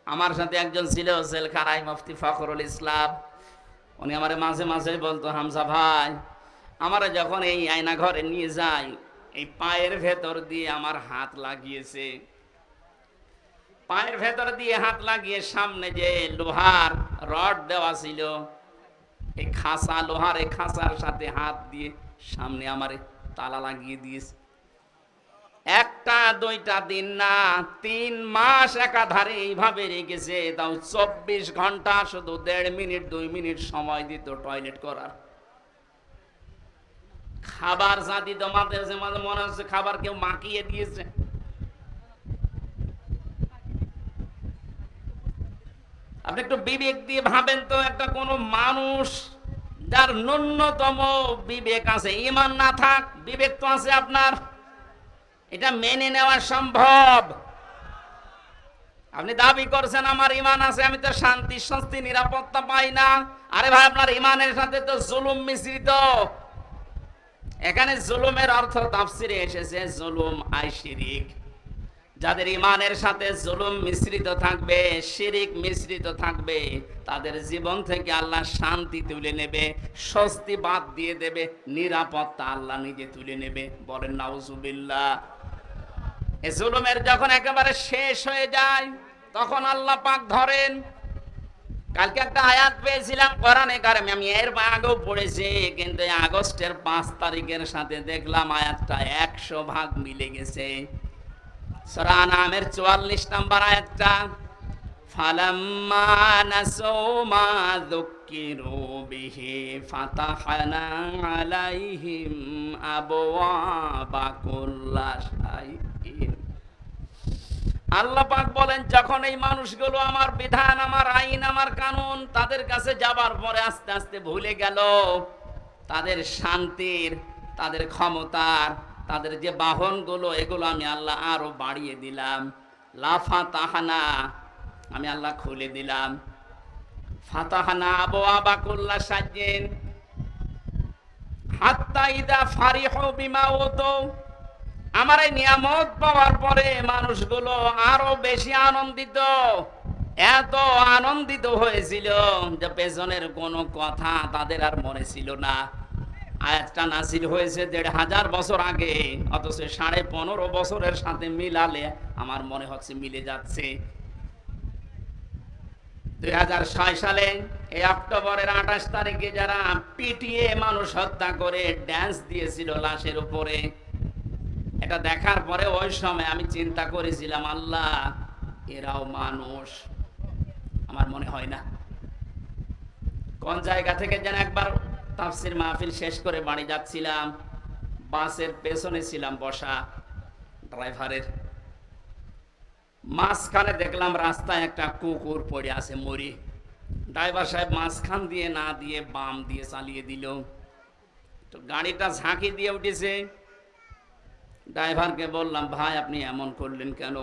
আমার সাথে একজন ছিল জেলখানায়, মুফতি ফখরুল ইসলাম। উনি আমার মাঝে মাঝে বলতো, হামজা ভাই, আমারা যখন এই আয়না ঘরে নিয়ে যাই, এই পায়ের ভেতর দিয়ে আমার হাত লাগিয়েছে। পায়ের ভেতর দিয়ে হাত লাগিয়ে সামনে যে লোহার রড দেওয়া ছিল, এই খাঁচা, লোহার এই খাঁচার সাথে হাত দিয়ে সামনে আমার তালা লাগিয়ে দিয়েছে। 1টা 2টা দিন না, 3 মাস একাধারে এইভাবে রেখেছে। তাও 24 ঘন্টা শুধু 1.5 মিনিট 2 মিনিট সময় দিত টয়লেট করার। খাবার যা দিত, মাঝে মাঝে মনে হচ্ছে খাবার কেউ মাখিয়ে দিয়েছে। আপনি একটু বিবেক দিয়ে ভাবেন তো, একটা কোনো মানুষ যার ন্যূনতম বিবেক আছে, ঈমান না থাক, বিবেক তো আছে আপনার, এটা মেনে নেওয়া সম্ভব? আপনি দাবি করছেন আমার ঈমান আছে, আমি তো শান্তি, স্বস্তি, নিরাপত্তা পাই না। আরে ভাই, আপনার ঈমানের সাথে তো জুলুম মিশ্রিত। এখানে জুলুমের অর্থ তাফসিরে এসেছে জুলুম আই শিরিক। যাদের ঈমানের সাথে জুলুম মিশ্রিত থাকবে, শিরিক মিশ্রিত থাকবে, তাদের জীবন থেকে আল্লাহ শান্তি তুলে নেবে, স্বস্তি বাদ দিয়ে দেবে, নিরাপত্তা আল্লাহ নিজে তুলে নেবে। বলেন নাউজুবিল্লাহ। এই জুলুমের যখন একেবারে শেষ হয়ে যায়, তখন আল্লাহ পাক ধরেন। কালকে একটা আয়াত পেয়েছিলাম কোরআনে কারিমে, আমি এর আগেও পড়েছি, কিন্তু আগস্টের 5 তারিখের সাথে দেখলাম আয়াতটা 100 ভাগ মিলে গেছে। সূরা আনআমের 44 নম্বর আয়াতটা, ফালাম্মা নাসু মা যুক্কিরু বিহি ফাতাহনা আলাইহিম আবওয়াবা কুল্লা শাইইন। আল্লাহ পাক বলেন, যখন এই মানুষগুলো আমার বিধান, আমার আইন, আমার কানুন তাদের কাছে যাবার পরে আস্তে আস্তে ভুলে গেল, তাদের শান্তির, তাদের ক্ষমতার, তাদের যে বাহনগুলো, এগুলো আমি আল্লাহ আরো বাড়িয়ে দিলাম। লাফাতাহানা, আমি আল্লাহ খুলে দিলাম। ফাতাহানা আবওয়াবা কুল্লা শাইইন হাত্তা ইযা ফারিহু বিমা উতু। আমার এই নিয়ামত পাওয়ার পরে মানুষগুলো আরো বেশি আনন্দিত, এত আনন্দিত হয়েছিল যে পেছনের কোনো কথা তাদের আর মনে ছিল না। আয়াতটা নাযিল হয়েছে 1500 বছর আগে, অথচ 15.5 বছরের সাথে মিলালে আমার মনে হচ্ছে মিলে যাচ্ছে। 2006 সালে এই অক্টোবরের 28 তারিখে যারা পিটিয়ে মানুষ হত্যা করে ড্যান্স দিয়েছিল লাশের উপরে, এটা দেখার পরে ওই সময় আমি চিন্তা করেছিলাম, আল্লাহ এরাও মানুষ? আমার মনে হয় না। কোন জায়গা থেকে যেন একবার তাফসির মাহফিল শেষ করে বাড়ি যাচ্ছিলাম, বাসের পেছনে ছিলাম বসা, ড্রাইভারের মাঝখানে দেখলাম রাস্তায় একটা কুকুর পড়ে আছে মরি। ড্রাইভার সাহেব মাঝখান দিয়ে না দিয়ে বাম দিয়ে চালিয়ে দিল, তো গাড়িটা ঝাঁকি দিয়ে উঠেছে। ড্রাইভারকে বললাম, ভাই আপনি এমন করলেন কেন?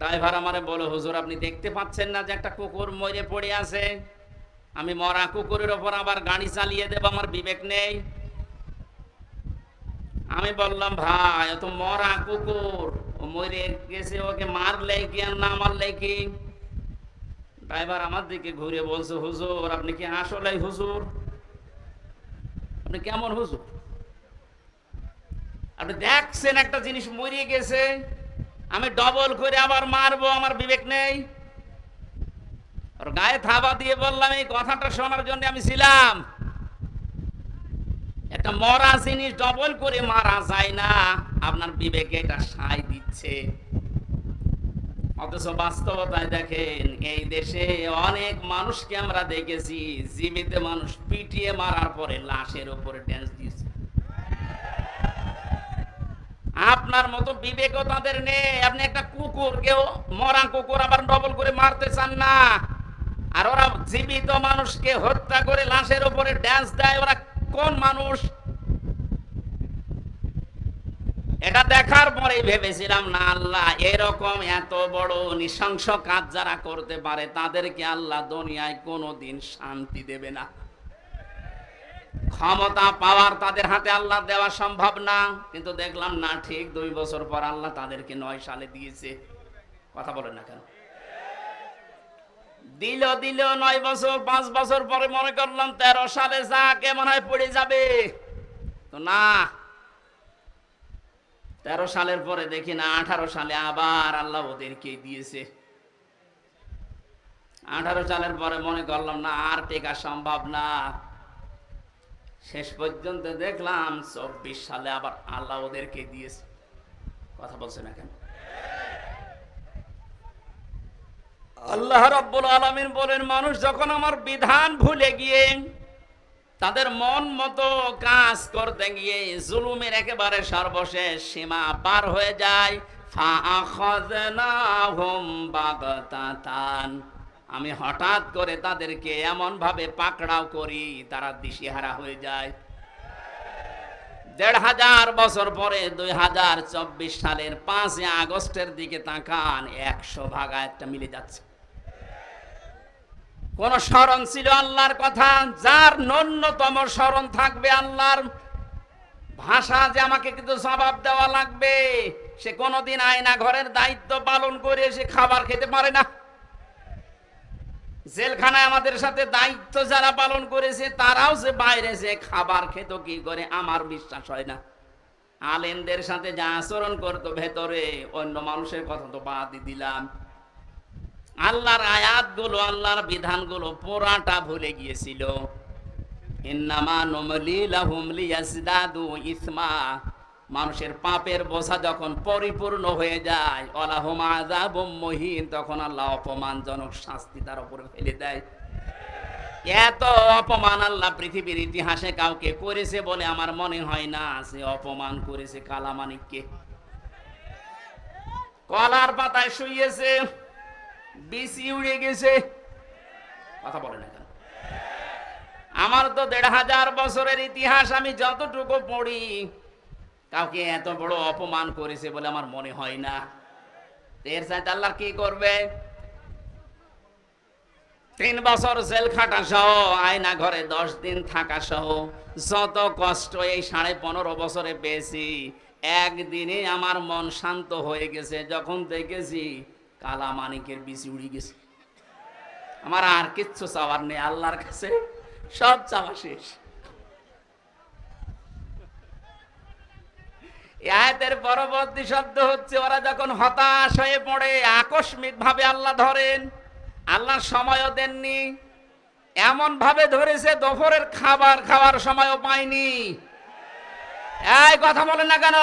ড্রাইভার আমারে বলে, হুজুর আপনি দেখতে পাচ্ছেন না যে একটা কুকুর মরে পড়ে আছে? আমি মরা কুকুরের ওপর আবার গাড়ি চালিয়ে দেব, আমার বিবেক নেই? আমি বললাম ভাই ও তো মরা কুকুর, ও মরে গেছে, ওকে মারলে কি আর না মারলে কি? ড্রাইভার আমার দিকে ঘুরে বলছে, হুজুর আপনি কি আসলে হুজুর? আপনি কেমন হুজুর? আপনি দেখছেন একটা জিনিস মরে গেছে, আমি ডবল করে আবার মারবো, আমার বিবেক নেই? আর গায়ে থাবা দিয়ে বললাম এই কথাটা শোনার জন্য আমি ছিলাম। একটা মরা জিনিস ডবল করে মারা যায় না, আপনার বিবেকে এটা সায় দিচ্ছে। অথচ বাস্তবতায় দেখেন এই দেশে অনেক মানুষকে আমরা দেখেছি জীবিত মানুষ পিটিয়ে মারার পরে লাশের উপরে ড্যান্স দিচ্ছে। আপনার মতো বিবেকও তাদের নেই। আপনি একটা কুকুর, কেউ মরা কুকুর আবার ডবল করে মারতে চান না, আর ওরা জীবিত মানুষকে হত্যা করে লাশের উপরে ড্যান্স দেয়। ওরা কোন মানুষ? এটা দেখার পরে ভেবেছিলাম না আল্লাহ এরকম এত বড় নৃশংস কাজ যারা করতে পারে তাদেরকে আল্লাহ দুনিয়ায় কোনোদিন শান্তি দেবে না। ক্ষমতা পাওয়ার তাদের হাতে আল্লাহ দেওয়া সম্ভব না, কিন্তু দেখলাম না ঠিক 2 বছর পর আল্লাহ তাদেরকে 9 সালে দিয়েছে। কথা বলেন না কেন? দিল 9 বছর, 5 বছর পরে মনে করলাম 13 সালে যা কেমন হয় পড়ে যাবে, তো না। 13 সালের পরে দেখি না 18 সালে আবার আল্লাহ ওদেরকে দিয়েছে। 18 সালের পরে মনে করলাম না আর টেকা সম্ভব না, শেষ পর্যন্ত দেখলাম 24 সালে আবার আল্লাহ ওদেরকে দিয়েছে। কথা বলছে না কেন? আল্লাহ রাব্বুল আলামিন বলেন মানুষ যখন আমার বিধান ভুলে গিয়ে তাদের মন মতো কাজ করতে গিয়ে জুলুমের একেবারে সর্বশেষ সীমা পার হয়ে যায়, ফাআখাযনাহুম বাগতাতান, আমি হঠাৎ করে তাদেরকে এমন ভাবে পাকড়াও করি তারা দিশেহারা হয়ে যায়। 1500 বছর পরে 2024 সালের 5 আগস্টের দিকে তাকান, 100 ভাগা একটা মিলে যাচ্ছে। কোন স্মরণ ছিল আল্লাহর কথা? যার ন্যূনতম স্মরণ থাকবে আল্লাহর ভাষা যে আমাকে কিন্তু জবাব দেওয়া লাগবে, সে কোনোদিন আয়না ঘরের দায়িত্ব পালন করে সে খাবার খেতে পারে না। জেলখানায় আমাদের সাথে দায়িত্ব যারা পালন করেছে তারাও যে বাইরে যে খাবার খেত কি করে আমার বিশ্বাস হয় না। আলেমদের সাথে যা আচরণ করতো ভেতরে, অন্য মানুষের কথা তো বাদই দিলাম। আল্লাহর আয়াতগুলো, আল্লাহর বিধানগুলো পুরাটা ভুলে গিয়েছিল। ইন্নামা নুমলি লাহুম লিয়াজদাদু ইসমা, মানুষের পাপের বোঝা যখন পরিপূর্ণ হয়ে যায়, ওয়ালাহুম আযাবুম মুহিন, তখন আল্লাহ অপমানজনক শাস্তি তার উপরে ফেলে দেয়। এত অপমান আল্লাহ পৃথিবীর ইতিহাসে কাউকে করেছে বলে আমার মনে হয় না। সে অপমান করেছে কালামানিককে। কলার পাতায় শুইয়েছে, বিসি উড়ে গেছে। কথা বলে না কেন? আমার তো 1500 বছরের ইতিহাস আমি যতটুকু পড়ি, কাউকে এত বড় অপমান করেছে বলে আমার মনে হয় না। এর চাইতে আল্লাহ কি করবে? 3 বছর জেল খাটা সহ, আয়না ঘরে 10 দিন থাকা সহ যত কষ্ট এই 15.5 বছরে পেয়েছি, একদিনে আমার মন শান্ত হয়ে গেছে যখন দেখেছি কালা মানিকের বিচি উড়ে গেছে। আমার আর কিচ্ছু চাওয়ার নেই, আল্লাহর কাছে সব চাওয়া শেষ। আয়াতের পরবর্তী শব্দ হচ্ছে ওরা যখন হতাশ হয়ে পড়ে, আকস্মিক ভাবে আল্লাহ ধরেন। আল্লাহ সময়ও দেননি, এমন ভাবে ধরেছে দুপুরের খাবার খাওয়ার সময়ও পায়নি। এই কথা বলেন না কেন?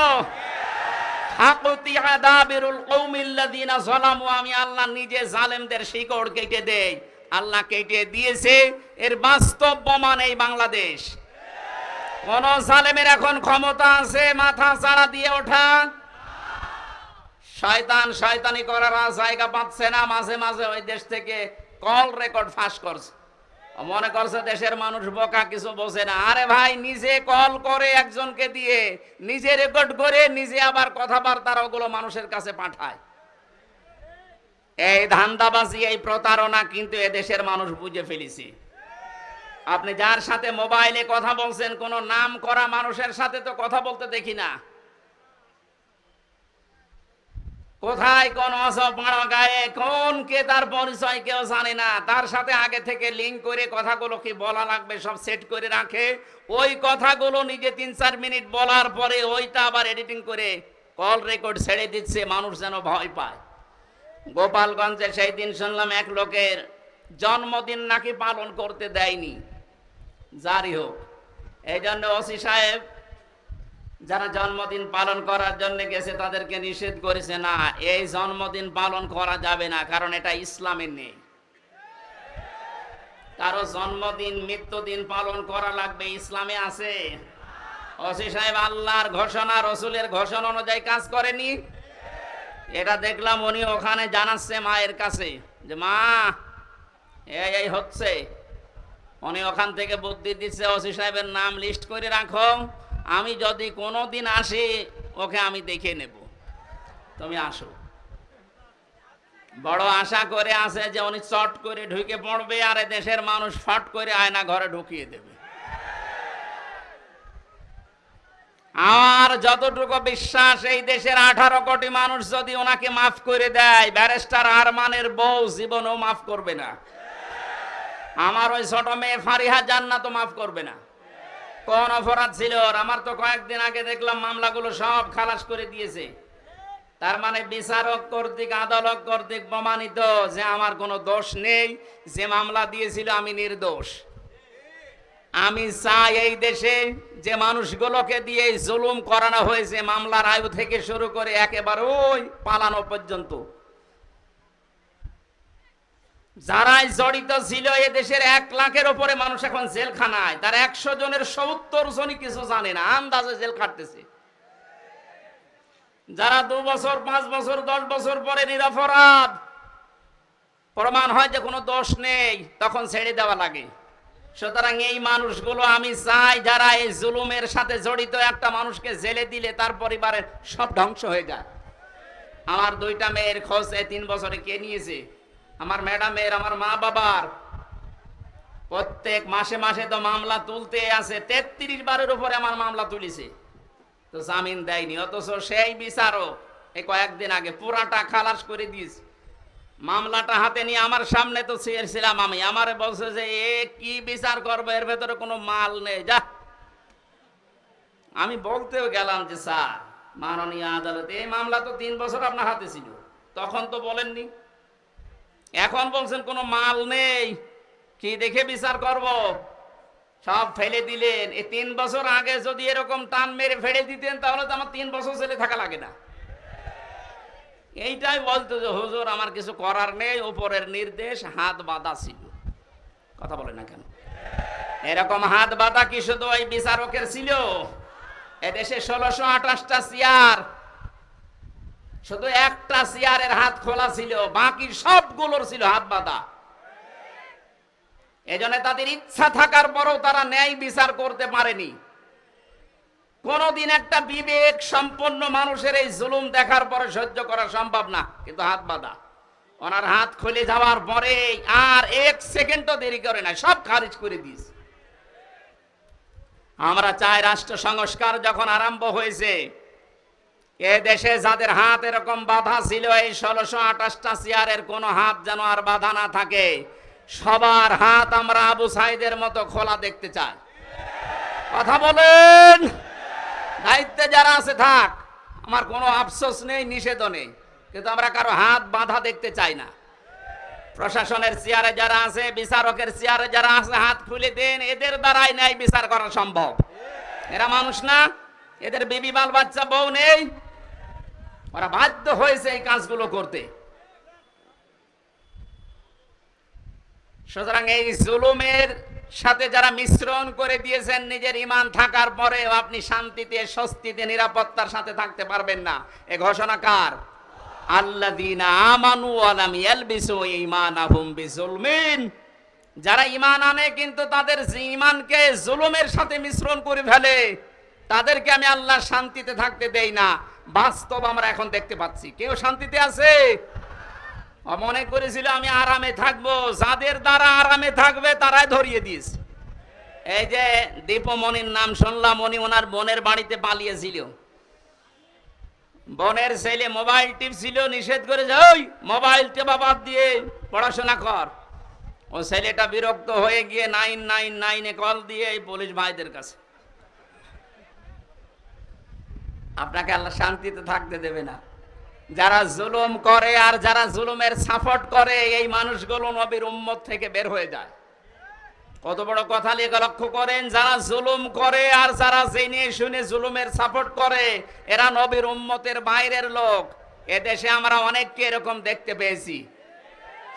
হাকুতি আদাবিরুল কওমিল্লাযিনা যালামু, আমি আল্লাহ নিজে জালেমদের শিকড় কেটে দেই। আল্লাহ কেটে দিয়েছে, এর বাস্তব প্রমাণ এই বাংলাদেশ। কোন জালেমের এখন ক্ষমতা আছে মাথা চাড়া দিয়ে ওঠা? শয়তান শয়তানি করার জায়গা পাচ্ছে না। মাঝে মাঝে ওই দেশ থেকে কল রেকর্ড ফাঁস করছে, মনে করছে দেশের মানুষ বোকা, কিছু বোঝে না। আরে ভাই, নিজে কল করে একজনকে দিয়ে, নিজে রেকর্ড করে, নিজে আবার কথাবার্তা ওগুলো মানুষের কাছে পাঠায়। এই ধান্দাবাজি, এই প্রতারণা কিন্তু এদেশের মানুষ বুঝে ফেলেছে। আপনি যার সাথে মোবাইলে কথা বলছেন, কোন নাম করা মানুষের সাথে তো কথা বলতে দেখি না। কোথায় কোন অসব মারা গায়ে কোন কে, তার পরিচয় কেউ জানে না। তার সাথে আগে থেকে লিঙ্ক করে কথাগুলো কি বলা লাগবে সব সেট করে রাখে। ওই কথাগুলো নিজে 3-4 মিনিট বলার পরে ওইটা আবার এডিটিং করে কল রেকর্ড ছেড়ে দিচ্ছে, মানুষ যেন ভয় পায়। গোপালগঞ্জে সেই দিন শুনলাম এক লোকের জন্মদিন নাকি পালন করতে দেয়নি। জারি হোক, এই জন্য ওসি সাহেব যারা জন্মদিন পালন করার জন্য গেছে তাদেরকে নিষেধ করেছে, না এই জন্মদিন পালন করা যাবে না, কারণ এটা ইসলামে নেই। কারো জন্মদিন মৃত্যুদিন পালন করা লাগবে, ইসলামে আছে? ওসি সাহেব আল্লাহর ঘোষণা রসুলের ঘোষণা অনুযায়ী কাজ করেনি। এটা দেখলাম উনি ওখানে জানাচ্ছে মায়ের কাছে যে মা এই হচ্ছে। উনি ওখান থেকে বুদ্ধি দিচ্ছে, ওসি সাহেবের নাম লিস্ট করে রাখো, আমি যদি কোনোদিন আসি ওকে আমি দেখে নেব, তুমি আসো। বড় আশা করে আছে যে উনি চট করে ঢুকে পড়বে আর দেশের মানুষ ফট করে আয়না ঘরে ঢুকিয়ে দেবে। আর যতটুকু বিশ্বাস, এই দেশের 18 কোটি মানুষ যদি ওনাকে মাফ করে দেয়, ব্যারিস্টার আরমানের বউ জীবনও মাফ করবে না। আমার ওই ছোট মেয়ে ফারিহা জান্নাতও মাফ করবে না। কোন অপরাধ ছিল ওর? আমার তো কয়েকদিন আগে দেখলাম মামলাগুলো সব খালাস করে দিয়েছে। তার মানে বিচারক কর্তৃক, আদালত কর্তৃক প্রমাণিত যে আমার কোনো দোষ নেই, যে মামলা দিয়েছিল আমি নির্দোষ। আমি চাই এই দেশে যে মানুষগুলোকে দিয়ে জুলুম করানো হয়েছে, মামলার আয়ু থেকে শুরু করে একেবারে ওই পালানো পর্যন্ত, যারাই জড়িত ছিল, এ দেশের 1 লাখের উপরে মানুষ এখন জেলখানায়। তার 100 জনের 70 জনই কিছু জানে না, আন্দাজে জেল খাটতেছে। যারা 2 বছর 5 বছর 10 বছর পরে নিরপরাধ প্রমাণ হয় যে কোনো দোষ নেই, তখন ছেড়ে দেওয়া লাগে। সুতরাং এই মানুষগুলো আমি চাই যারা এই জুলুমের সাথে জড়িত, একটা মানুষকে জেলে দিলে তার পরিবারের সব ধ্বংস হয়ে যায়। আমার 2টা মেয়ের খোঁজ এই 3 বছরে কে নিয়েছে? আমার ম্যাডামের, আমার মা বাবার। প্রত্যেক মাসে মাসে তো মামলা তুলতে আছে, 33 বারের উপরে আমার মামলা তুলিছে, তো জামিন দেয়নি। অথচ সেই বিচারক এই কয়েকদিন আগে পুরাটা খালাস করে দিয়েছে। মামলাটা হাতে নিয়ে আমার সামনে তো ছিলাম আমি, আমারে বলছে যে এ কি বিচার করবে, এর ভেতরে কোনো মাল নেই, যা। আমি বলতেও গেলাম যে স্যার মাননীয় আদালতে এই মামলা তো 3 বছর আপনার হাতে ছিল, তখন তো বলেননি, এখন বলছেন কোনো মাল নেই, কি দেখে বিচার করব? সব ফেলে দিলেন। এই 3 বছর আগে যদি এরকম টান মেরে ফেলে দিতেন তাহলে তো আমার 3 বছর জেলে থাকা লাগে না। এইটাই বলতো যে হুজুর আমার কিছু করার নেই, উপরের নির্দেশ, হাত বাঁধা ছিল। কথা বলে না কেন? এরকম হাত বাঁধা কি শুধু ওই বিচারকের ছিল? এদেশে 1628টা চেয়ার, শুধু একটা চেয়ারের হাত খোলা ছিল, বাকি সবগুলোর ছিল হাত বাঁধা। এজন্য তাদের ইচ্ছা থাকার পরেও তারা ন্যায় বিচার করতে পারেনি। কোনদিন একটা বিবেক সম্পন্ন মানুষের এই জুলুম দেখার পরে সহ্য করা সম্ভব না, কিন্তু হাত বাঁধা। ওনার হাত খুলে যাওয়ার পরে আর 1 সেকেন্ডও দেরি করে না, সব খারিজ করে দিয়েছে। আমরা চাই রাষ্ট্র সংস্কার যখন আরম্ভ হয়েছে, এ দেশে যাদের হাত এরকম বাঁধা ছিল, এই 1628টা চেয়ারের কোনো হাত যেন আর বাঁধা না থাকে। সবার হাত আমরা আবু সাইদের মতো খোলা দেখতে চাই। কথা বলেন। দায়িত্বে যারা আছে থাক, আমার কোনো আফসোস নেই, নিষেধও নেই, কিন্তু আমরা কারো হাত বাঁধা দেখতে চাই না। প্রশাসনের চেয়ারে যারা আছে, বিচারকের চেয়ারে যারা আছে, হাত খুলে দেন, এদের দ্বারাই ন্যায় বিচার করা সম্ভব। এরা মানুষ না? এদের বিবি বাল বাচ্চা বউ নেই? ওরা বাধ্য হয়েছে এই কাজগুলো করতে। সুতরাং এই জুলুমের সাথে যারা মিশ্রণ করে দিয়েছেন, নিজের ঈমান থাকার পরেও আপনি শান্তিতে, স্বস্তিতে, নিরাপত্তার সাথে থাকতে পারবেন না। এ ঘোষণা কার? আল্লাযীনা আমানু ওয়া লাম ইয়ালবিসু ঈমানাহুম বিজুলমিন। যারা ঈমান আনে কিন্তু তাদের ঈমানকে জুলুমের সাথে মিশ্রণ করে ফেলে, তাদেরকে আমি আল্লাহ শান্তিতে থাকতে দেই না। বাস্তব আমরা এখন দেখতে পাচ্ছি। কেউ শান্তিতে আছে? মনে করেছিল আমি আরামে থাকবো, যাদের দ্বারা আরামে থাকবে তারাই ধরিয়ে দিয়েছে। এই যে দীপমণির নাম শুনলাম, উনি ওনার বোনের বাড়িতে পালিয়েছিল। বোনের ছেলে মোবাইল টিপছিল, নিষেধ করে যে ওই মোবাইল টেপা বাদ দিয়ে পড়াশোনা কর। ও ছেলেটা বিরক্ত হয়ে গিয়ে 999 কল দিয়ে এই পুলিশ ভাইদের কাছে। আপনাকে আল্লাহ শান্তিতে থাকতে দেবে না। যারা জুলুম করে আর যারা জুলুমের সাপোর্ট করে, এই মানুষগুলো নবীর উম্মত থেকে বের হয়ে যায়। কত বড় কথা লিখে লক্ষ্য করেন, যারা জুলুম করে আর যারা জেনে শুনে জুলুমের সাপোর্ট করে, এরা নবীর উম্মতের বাইরের লোক। এদেশে আমরা অনেককে এরকম দেখতে পেয়েছি।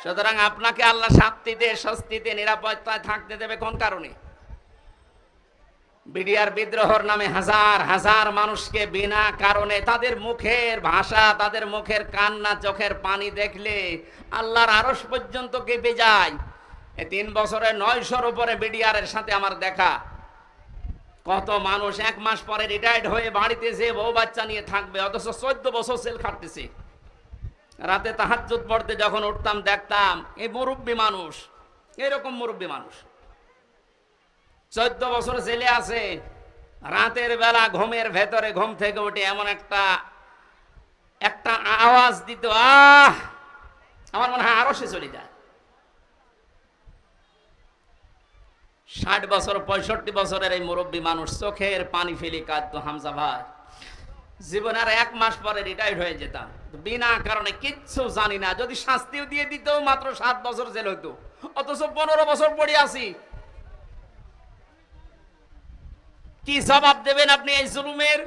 সুতরাং আপনাকে আল্লাহ শান্তিতে, স্বস্তিতে, নিরাপত্তায় থাকতে দেবে কোন কারণে? বিডিআর বিদ্রোহর নামে হাজার হাজার মানুষকে বিনা কারণে, তাদের মুখের ভাষা, তাদের মুখের কান্না, চোখের পানি দেখলে আল্লাহর আরশ পর্যন্ত কেঁপে যায়। এই 3 বছরে 900-র উপরে বিডিআরের সাথে আমার দেখা। কত মানুষ 1 মাস পরে রিটায়ার্ড হয়ে বাড়িতে যে বউ বাচ্চা নিয়ে থাকবে, অথচ 14 বছর জেল খাটতেছে। রাতে তাহাজ্জুদ পড়তে যখন উঠতাম দেখতাম এই মুরব্বী মানুষ, এরকম মুরব্বী মানুষ 14 বছর জেলে আছে। রাতের বেলা ঘুমের ভেতরে ঘুম থেকে উঠে এমন একটা আওয়াজ দিত, আমার মনে হয় আরো সে চলে যায়। 60 বছর 65 বছরের এই মুরব্বী মানুষ চোখের পানি ফেলে কাঁদতো, হামজা ভাই জীবনে আর 1 মাস পরে রিটায়ার্ড হয়ে যেতাম, বিনা কারণে কিচ্ছু জানি না। যদি শাস্তিও দিয়ে দিত মাত্র 7 বছর জেল হইতো, অথচ 15 বছর পড়ে আছি। কি জবাব দেবেন আপনি এই জুলুমের?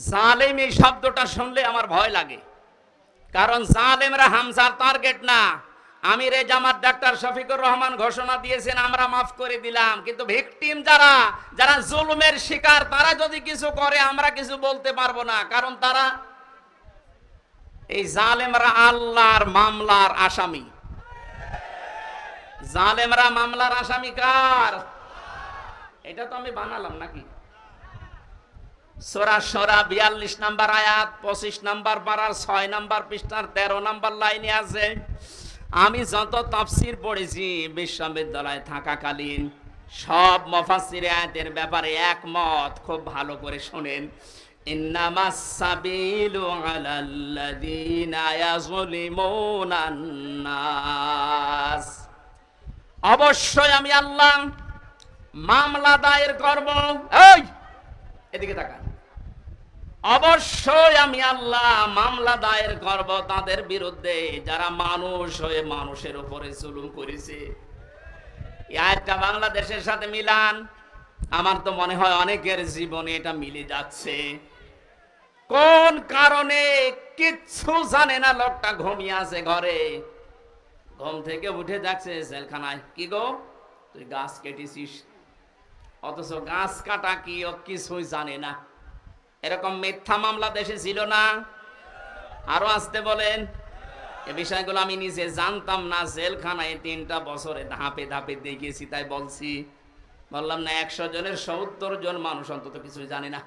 জালেম এই শব্দটা শুনলে আমার ভয় লাগে, কারণ জালেমরা হামজার টার্গেট না। আমির জামাত ডাক্তার শফিকুর রহমান ঘোষণা দিয়েছেন আমরা মাফ করে দিলাম, কিন্তু ভিকটিম যারা যারা জুলুমের শিকার, তারা যদি কিছু করে আমরা কিছু বলতে পারবো না, কারণ তারা এই জালেমরা আল্লাহর মামলার আসামি। জালেমরা মামলার আসামি কার? এটা তো আমি বানালাম নাকি? সূরা শুরা 42 নম্বর আয়াত 25 নম্বর পারার 6 নম্বর পৃষ্ঠার 13 নম্বর লাইনে আছে। আমি যত তাফসীর পড়েছি বিশ্ববিদ্যালয়ে থাকাকালীন, সব মুফাসসির আয়াতের ব্যাপারে একমত। খুব ভালো করে শুনেন, ইন্নামাস সাবিলু আলাল্লাযীনা ইয়াযলিমুনান নাস। অবশ্যই আমি আল্লাহ মামলা দায়ের করব। এই এদিকে তাকান। অবশ্যই আমি আল্লাহ মামলা দায়ের করব তাদের বিরুদ্ধে যারা মানুষ হয়ে মানুষের উপরে জুলুম করেছে। এই আয়াতটা বাংলাদেশের সাথে মিলান। আমার তো মনে হয় অনেকের জীবনে এটা মিলে যাচ্ছে। কোন কারণে কিচ্ছু জানে না, লোকটা ঘুমিয়ে আছে ঘরে, ঘুম থেকে উঠে যাচ্ছে জেলখানায়। কি গো তুই গাছ কেটেছিস, অথচ গাছ কাটা কি ও কিছুই জানে না। এরকম মিথ্যা মামলা দেশে ছিল না? আরো আসতে বলেন। এ বিষয়গুলো আমি নিজে জানতাম না, জেলখানায় 3টা বছরে ধাপে ধাপে দেখেছি, তাই বলছি। বললাম না 100 জনের 70 জন মানুষ অন্তত কিছু জানে না।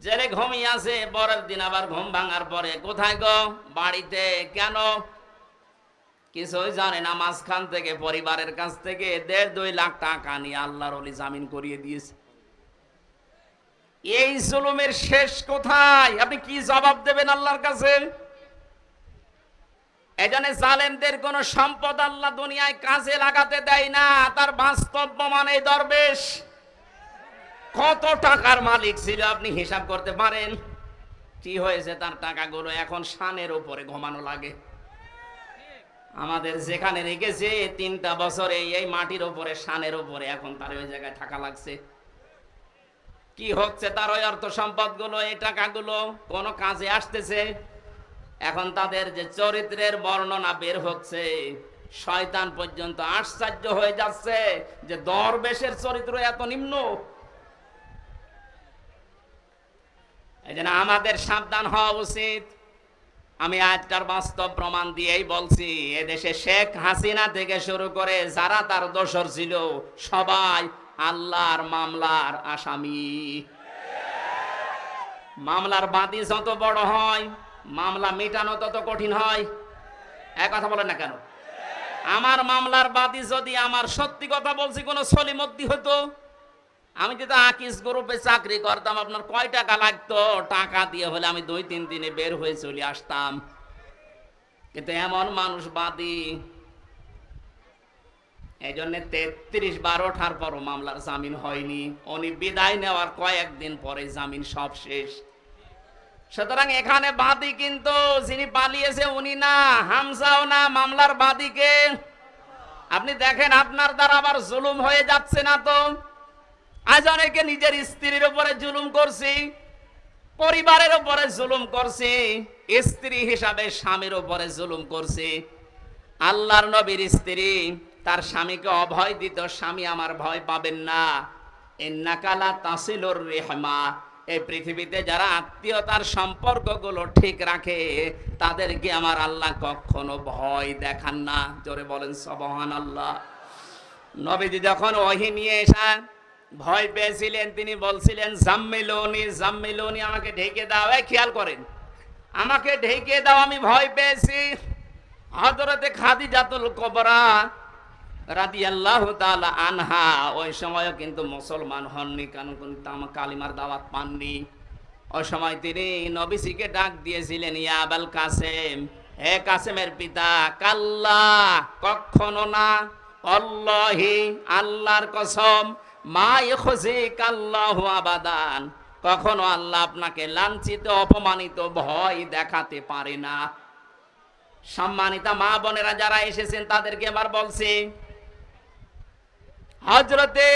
জেলে ঘুমিয়ে আছে, পরের দিন আবার ঘুম ভাঙার পরে কোথায় গো? বাড়িতে। কেন? কিছুই জানে না। মাঝখান থেকে পরিবারের কাছ থেকে 1.5-2 লাখ টাকা নিয়ে আল্লাহর ওলি জামিন করিয়ে দিয়েছে। এই জুলুমের শেষ কোথায়? আপনি কি জবাব দেবেন আল্লাহর কাছে? এজন্য জালেমদের কোন সম্পদ আল্লাহ দুনিয়ায় কাজে লাগাতে দেয় না। তার বাস্তব প্রমাণ এই দরবেশ কত টাকার মালিক ছিল আপনি হিসাব করতে পারেন? কি হয়েছে তার টাকাগুলো? এখন শানের উপরে ঘুমানো লাগে। আমাদের যেখানে রেখেছে 3টা বছরে এই মাটির উপরে, শানের উপরে, এখন তার ওই জায়গায় থাকা লাগছে। কি হচ্ছে তার ওই অর্থ সম্পদগুলো, এই টাকাগুলো কোন কাজে আসতেছে? এখন তাদের যে চরিত্রের বর্ণনা বের হচ্ছে, শয়তান পর্যন্ত আশ্চর্য হয়ে যাচ্ছে যে দরবেশের চরিত্র এত নিম্ন। এজন্য আমাদের সাবধান হওয়া উচিত। আমি আজকার বাস্তব প্রমাণ দিয়েই বলছি, এদেশে শেখ হাসিনা থেকে শুরু করে যারা তার দোসর ছিল সবাই আল্লাহর মামলার আসামি। মামলার বাদী যত বড় হয়, মামলা মেটানো তত কঠিন হয়। এক কথা বলেন না কেন? আমার মামলার বাদী যদি আমার সত্যি কথা বলছি কোনো সলিমদ্দি হতো, আমি যদি আকিস গ্রুপে চাকরি করতাম, আপনার কয় টাকা লাগতো? টাকা দিয়ে হলে আমি 2-3 দিনে বের হয়ে চলে আসতাম। কিন্তু এমন মানুষ বাদী, এই জন্য 33 বার ওঠার পরও মামলার জামিন হয়নি। উনি বিদায় নেওয়ার কয়েকদিন পরে জামিন সব শেষ। সুতরাং এখানে বাদী কিন্তু যিনি পালিয়েছে উনি না, হামজাও না, মামলার বাদীকে। আপনি দেখেন আপনার দ্বারা আবার জুলুম হয়ে যাচ্ছে না তো? আজ অনেকে নিজের স্ত্রীর উপরে জুলুম করছি, পরিবারের উপরে জুলুম করছি, স্ত্রী হিসাবে স্বামীর উপরে জুলুম করছি। আল্লাহর নবীর স্ত্রী তার স্বামীকে অভয় দিত, স্বামী আমার ভয় পাবেন না, ইন্নাকা লা তাসিলুর রিহমা। এই পৃথিবীতে যারা আত্মীয়তার সম্পর্কগুলো ঠিক রাখে তাদেরকে আমার আল্লাহ কখনো ভয় দেখান না। জোরে বলেন সুবহানাল্লাহ। নবীজি যখন ওহী নিয়ে এসে ভয় পেয়েছিলেন, তিনি বলছিলেন জাম্মিলুনি জাম্মিলুনি, আমাকে ঢেকে দাও। এই খেয়াল করেন, আমাকে ঢেকে দাও, আমি ভয় পেয়েছি। হযরতে খাদিজাতুল কুবরা রাদিয়াল্লাহু তাআলা আনহা ওই সময়ও কিন্তু মুসলমান হননি, কারণ কালিমার দাওয়াত পাননি। ওই সময় তিনি নবীজিকে ডাক দিয়েছিলেন, ইয়া আবাল কাসেম, হে কাসেমের পিতা, কাল্লা, কখনো না, আল্লাহি, আল্লাহর কসম, মা ইখজিকাল্লাহু আবাদান, কখনো আল্লাহ আপনাকে লাঞ্ছিত অপমানিত ভয় দেখাতে পারে না। সম্মানিতা মা বোনেরা যারা এসেছেন তাদেরকে এবার বলছি, হযরতে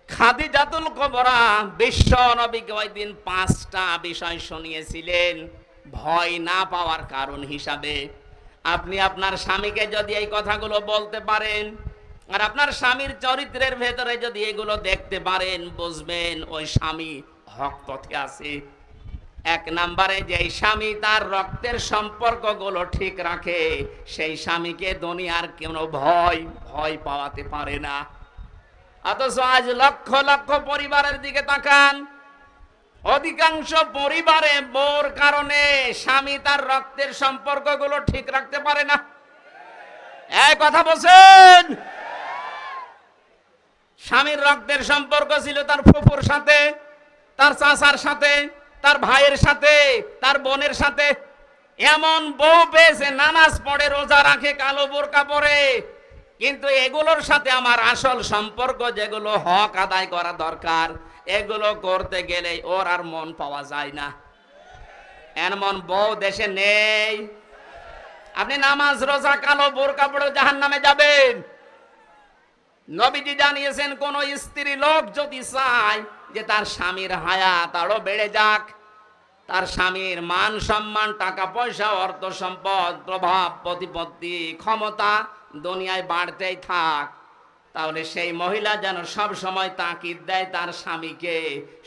খাদিজাতুল কুবরা বিশ্ব নবীকে ওই দিন 5টা বিষয় শুনিয়েছিলেন ভয় না পাওয়ার কারণ হিসাবে। আপনি আপনার স্বামীকে যদি এই কথাগুলো বলতে পারেন আর আপনার স্বামীর চরিত্রের ভেতরে যদি এগুলো দেখতে পারেন, বুঝবেন ওই স্বামী হক পথে আছে। 1 নম্বরে, যেই স্বামী তার রক্তের সম্পর্কগুলো ঠিক রাখে সেই স্বামীকে দুনিয়ার কোনো ভয় পাওয়াতে পারে না। অথচ আজ লক্ষ লক্ষ পরিবারের দিকে তাকান, অধিকাংশ পরিবারে বউর কারণে স্বামী তার রক্তের সম্পর্কগুলো ঠিক রাখতে পারে না। এই কথা বলছেন? স্বামীর রক্তের সম্পর্ক ছিল তার ফুফুর সাথে, তার চাচার সাথে, তার ভাইয়ের সাথে, তার বোনের সাথে। এমন বউ পেয়েছে নামাজ পড়ে, রোজা রাখে, কালো বোরকা পরে, কিন্তু এগুলোর সাথে আমার আসল সম্পর্ক যেগুলো হক আদায় করা দরকার এগুলো করতে গেলে ওর আর মন পাওয়া যায় না। এমন বউ দেশে নেই। আপনি নামাজ রোজা কালো বোরকা পরে জাহান্নামে যাবেন। নবীজি জানিয়েছেন, কোন স্ত্রী লোক যদি চায় যে তার স্বামীর হায়াত আরো বেড়ে যাক, তার স্বামীর মান সম্মান, টাকা পয়সা, অর্থ সম্পদ, প্রভাব প্রতিপত্তি, ক্ষমতা দুনিয়ায় বাড়তেই থাক, তাহলে সেই মহিলা যেন সব সময় তাকিদ দেয় তার স্বামীকে,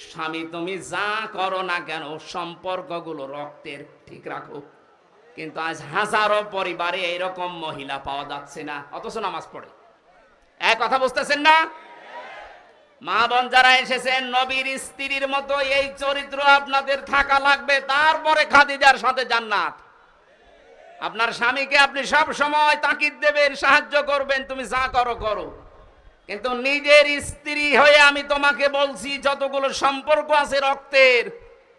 স্বামী তুমি যা করো না কেন সম্পর্কগুলো রক্তের ঠিক রাখো। কিন্তু আজ হাজারো পরিবারে এরকম মহিলা পাওয়া যাচ্ছে না, অথচ নামাজ পড়ে। এক কথা বুঝতেছেন না? মা বোন যারা এসেছেন, নবীর স্ত্রীর মতো এই চরিত্র আপনাদের থাকা লাগবে, তারপরে খাদিজার সাথে জান্নাত। আপনার স্বামীকে আপনি সব সময় তাকিদ দেবেন, সাহায্য করবেন, তুমি যা করো করো, কিন্তু নিজের স্ত্রী হয়ে আমি তোমাকে বলছি যতগুলো সম্পর্ক আছে রক্তের,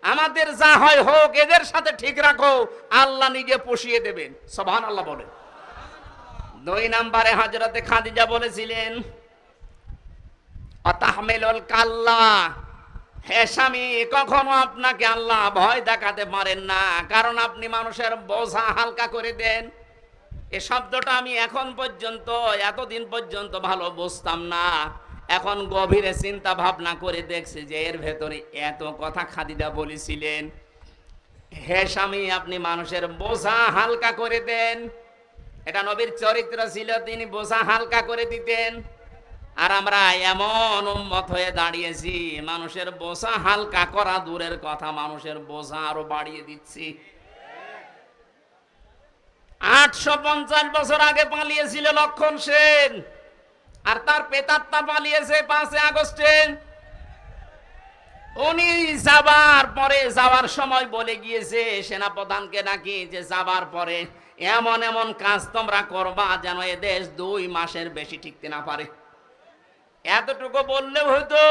আমাদের যা হয় হোক, এদের সাথে ঠিক রাখো, আল্লাহ নিজে পুষিয়ে দেবেন। সুবহানাল্লাহ বলেন। 2 নম্বরে হযরতে খাদিজা বলেছিলেন, আতাহমিলুল কাল্লা, হে স্বামী, কখনো আপনাকে আল্লাহ ভয় দেখাতে পারেন না, কারণ আপনি মানুষের বোঝা হালকা করে দেন। এই শব্দটা আমি এখন পর্যন্ত, এতদিন পর্যন্ত ভালো বুঝতাম না। এখন গভীরে চিন্তা ভাবনা করে দেখছি যে এর ভেতরে এত কথা খাদিজা বলেছিলেন। হে স্বামী, আপনি মানুষের বোঝা হালকা করে দেন। এটা নবীর চরিত্র ছিল, তিনি বোঝা হালকা করে দিতেন। আর আমরা এমন উম্মত হয়ে দাঁড়িয়েছি, মানুষের বোঝা হালকা করা দূরের কথা, মানুষের বোঝা আরো বাড়িয়ে দিচ্ছি। 850 বছর আগে পালিয়েছিল লক্ষণ সেন, আর তার পেতাত্তা পালিয়েছে 5 আগস্টে। উনি যাবার সময় বলে গিয়েছে সেনাপ্রধানকে নাকি যে যাবার পরে এমন এমন কাজ তোমরা করবা যেন এ দেশ 2 মাসের বেশি টিকতে না পারে। এতটুকু বললেও হয়তো।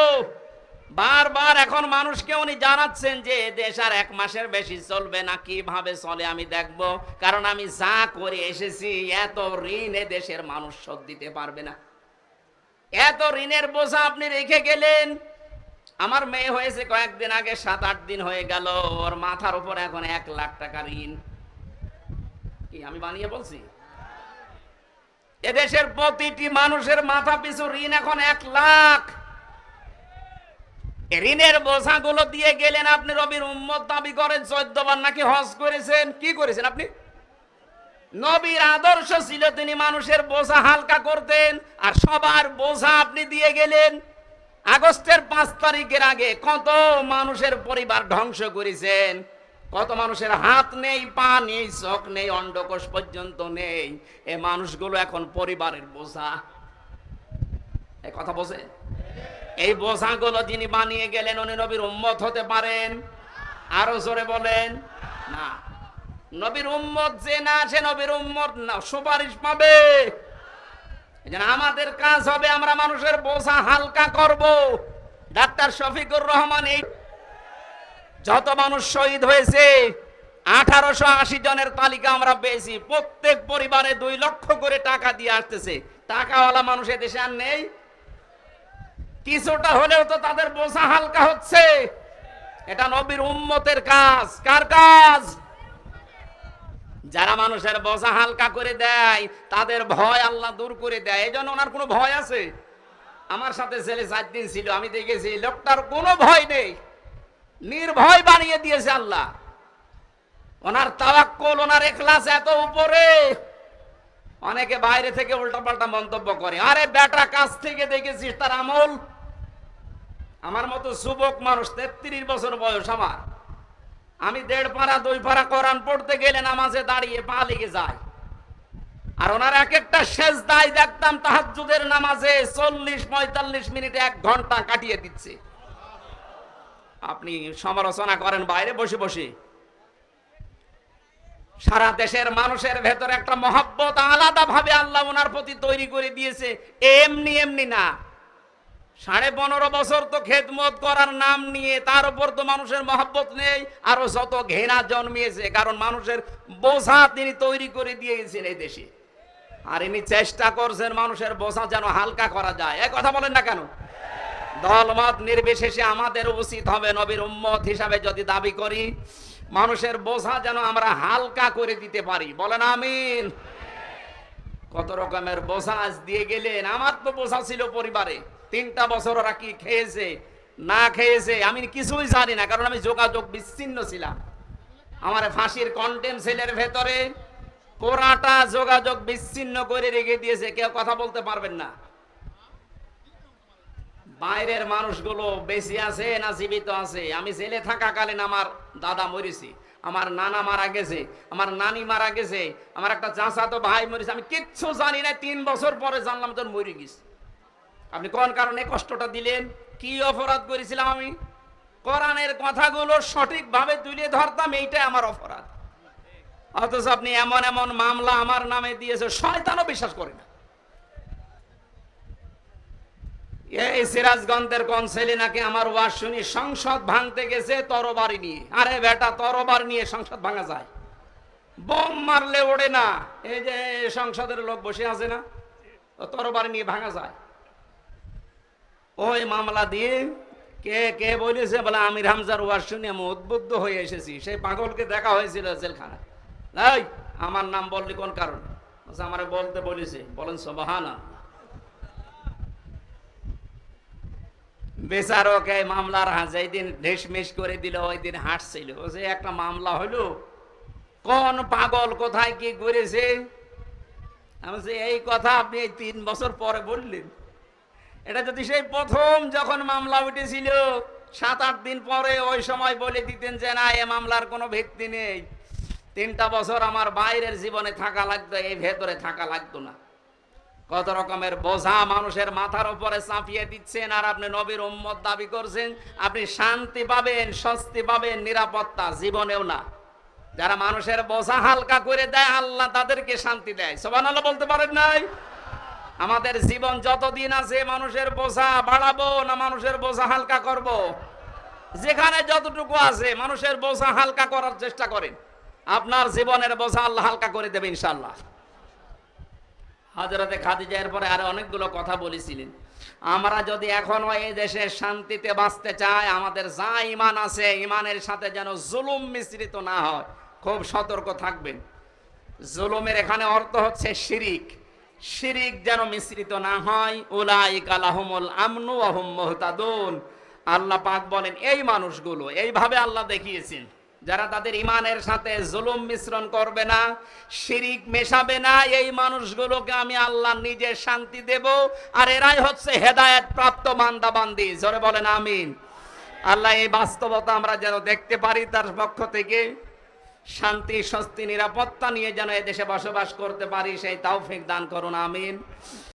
বারবার এখন মানুষকে উনি জানাচ্ছেন যে এ দেশ আর 1 মাসের বেশি চলবে না। কিভাবে চলে আমি দেখব, কারণ আমি যা করে এসেছি এত ঋণ এ দেশের মানুষ শোধ দিতে পারবে না। এত ঋণের বোঝা আপনি রেখে গেলেন। আমার মেয়ে হয়েছে কয়েকদিন আগে, 7-8 দিন হয়ে গেল, ওর মাথার উপর এখন 1 লাখ টাকা ঋণ। কি আমি বানিয়ে বলছি? এদেশের প্রতিটি মানুষের মাথা পিছু ঋণ এখন 1 লাখ। ঋণের বোঝাগুলো দিয়ে গেলেন আপনি। নবীর উম্মত দাবি করেন, 14 বার নাকি হজ করেছেন। কি করেছেন আপনি? নবীর আদর্শ ছিল তিনি মানুষের বোঝা হালকা করতেন, আর সবার বোঝা আপনি দিয়ে গেলেন। আগস্টের 5 তারিখের আগে কত মানুষের পরিবার ধ্বংস করেছেন, কত মানুষের হাত নেই, পা নেই, চোখ নেই, অন্ডকোষ পর্যন্ত নেই। এই মানুষগুলো এখন পরিবারের বোঝা। এই কথা বোঝে? এই বোঝাগুলো যিনি বানিয়ে গেলেন উনি নবীর উম্মত হতে পারেন? আরো জোরে বলেন না। নবীর উম্মত যে না, সে নবীর উম্মত না, সুপারিশ পাবে। আমাদের কাজ হবে আমরা মানুষের বোঝা হালকা করব। ডাক্তার শফিকুর রহমান, এই যত মানুষ শহীদ হয়েছে 1880 জনের তালিকা আমরা পেয়েছি। প্রত্যেক পরিবারে 2 লক্ষ করে টাকা দিয়ে আসতেছে। টাকাওয়ালা মানুষ দেশে আর নেই। কিছুটা হলেও তো তাদের বোঝা হালকা হচ্ছে। এটা নবীর উম্মতের কাজ। কার কাজ? যারা মানুষের বোঝা হালকা করে দেয় তাদের ভয় আল্লাহ দূর করে দেয়। এই জন্য ওনার কোনো ভয় আছে? আমার সাথে ছেলে 4 দিন ছিল, আমি দেখেছি লোকটার কোনো ভয় নেই, নির্ভয় বানিয়ে দিয়েছে আল্লাহ। ওনার তাওয়াক্কুল, ওনার ইখলাস এত উপরে। অনেকে বাইরে থেকে উল্টাপাল্টা মন্তব্য করে, আরে বেটা কাছ থেকে দেখেছিস তার আমল। আমার মতো যুবক মানুষ, 33 বছর বয়স আমার, আমি 1.5 পারা 2 পারা কোরআন পড়তে গেলে নামাজে দাঁড়িয়ে পা লেগে যায়। আর ওনার এক একটা সেজদায় দেখতাম তাহাজ্জুদের নামাজে 40-45 মিনিটে 1 ঘন্টা কাটিয়ে দিচ্ছে। আপনি সমালোচনা করেন বাইরে বসে বসে। সারা দেশের মানুষের ভেতরে একটা মহব্বত আলাদা ভাবে আল্লাহ ওনার প্রতি তৈরি করে দিয়েছে, এমনি এমনি না। 15.5 বছর তো খেদমত করার নাম নিয়ে, তার উপর তো মানুষের মহব্বত নেই, আরো যত ঘৃণা জন্মিয়েছে। কারণ মানুষের বোঝা তিনি তৈরি করে দিয়ে গেছেন এই দেশে। আর ইনি চেষ্টা করছেন মানুষের বোঝা যেন হালকা করা যায়। এই কথা বলেন না কেন? দলমত নির্বিশেষে আমাদের উচিত হবে নবীর উম্মত হিসাবে যদি দাবি করি, মানুষের বোঝা যেন আমরা হালকা করে দিতে পারি। বলেন আমিন। কত রকমের বোঝা আজ দিয়ে গেলেন। আমার তো বোঝা ছিল পরিবারে। 3টা বছর ওরা কি খেয়েছে না খেয়েছে আমি কিছুই জানি না, কারণ আমি যোগাযোগ বিচ্ছিন্ন ছিলাম। আমার ফাঁসির কন্টেম সেলের ভেতরে পুরাটা যোগাযোগ বিচ্ছিন্ন করে রেখে দিয়েছে, কেউ কথা বলতে পারবেন না। বাইরের মানুষগুলো বেঁচে আছে না জীবিত আছে। আমি জেলে থাকাকালীন আমার দাদা মরেছে, আমার নানা মারা গেছে, আমার নানি মারা গেছে, আমার একটা চাচাতো ভাই মরেছে। আমি কিচ্ছু জানি না, 3 বছর পরে জানলাম তোর মরে গেছে। আপনি কোন কারণে কষ্টটা দিলেন? কি অপরাধ করেছিলাম আমি? কোরআনের কথাগুলো সঠিকভাবে তুলে ধরতাম, এইটাই আমার অপরাধ। অথচ আপনি এমন এমন মামলা আমার নামে দিয়েছে, শয়তানও বিশ্বাস করে না। এই সিরাজগঞ্জের কোন ছেলে নাকি আমার ওয়াজ শুনি সংসদ ভাঙতে গেছে তরবারি নিয়ে। আরে বেটা, তরবারি নিয়ে সংসদ ভাঙা যায়? বোম মারলে ওড়ে না। এই যে সংসদের লোক বসে আছে না, তরবারি নিয়ে ভাঙা যায়? ওই মামলা দিয়ে কে কে বলেছে, বলে আমির হামজার ওয়াজ শুনে আমি উদ্বুদ্ধ হয়ে এসেছি। সেই পাগলকে দেখা হয়েছিল জেলখানা। এই আমার নাম বললি কোন কারণে? আমার বলতে বলেছে। বলেন সুবহানাল্লাহ। বেচারকে মামলার যেই দিন ঢেসমেশ করে দিল ওই দিন হাসছিল, যে একটা মামলা হলো, কোন পাগল কোথায় কি করেছে। আমি এই কথা আপনি 3 বছর পরে বললেন। এটা যদি সেই প্রথম যখন মামলা উঠেছিল 7-8 দিন পরে ওই সময় বলে দিতেন যে না, এ মামলার কোনো ভিত্তি নেই, 3টা বছর আমার বাইরের জীবনে থাকা লাগতো, এই ভেতরে থাকা লাগতো না। কত রকমের বোঝা মানুষের মাথার উপরে চাপিয়ে দিচ্ছেন, আর আপনি নবীর উম্মত দাবি করছেন। আপনি শান্তি পাবেন, স্বস্তি পাবেন, নিরাপত্তা জীবনেও না। যারা মানুষের বোঝা হালকা করে দেয় আল্লাহ তাদেরকে শান্তি দেয়। সুবহানাল্লাহ বলতে পারেন নাই? আমাদের জীবন যতদিন আছে মানুষের বোঝা বাড়াবো না মানুষের বোঝা হালকা করব? যেখানে যতটুকু আছে মানুষের বোঝা হালকা করার চেষ্টা করেন, আপনার জীবনের বোঝা আল্লাহ হালকা করে দেবে ইনশাআল্লাহ। হযরতে খাদিজা এর পরে আরো অনেকগুলো কথা বলেছিলেন। আমরা যদি এখনো এই দেশে শান্তিতে বাঁচতে চাই, আমাদের যা ঈমান আছে ঈমানের সাথে যেন জুলুম মিশ্রিত না হয়, খুব সতর্ক থাকবেন। জুলুমের এখানে অর্থ হচ্ছে শিরিক, শিরিক যেন মিশ্রিত না হয়। উলাইকা লাহুমুল আমনু ওয়া হুম মুহতাদুন। আল্লাহ পাক বলেন এই মানুষগুলো, এইভাবে আল্লাহ দেখিয়েছেন, যারা তাদের ঈমানের সাথে জুলুম মিশ্রণ করবে না, শিরিক মেশাবে না, এই মানুষগুলোকে আমি আল্লাহ নিজে শান্তি দেব। আর এরাই হচ্ছে হেদায়েত প্রাপ্ত বান্দা বান্দি। জোরে বলেন আমিন। আল্লাহ এই বাস্তবতা আমরা যেন দেখতে পারি, তার পক্ষ থেকে শান্তি, স্বস্তি, নিরাপত্তা নিয়ে যেন এদেশে বসবাস করতে পারি, সেই তৌফিক দান করুন আমিন।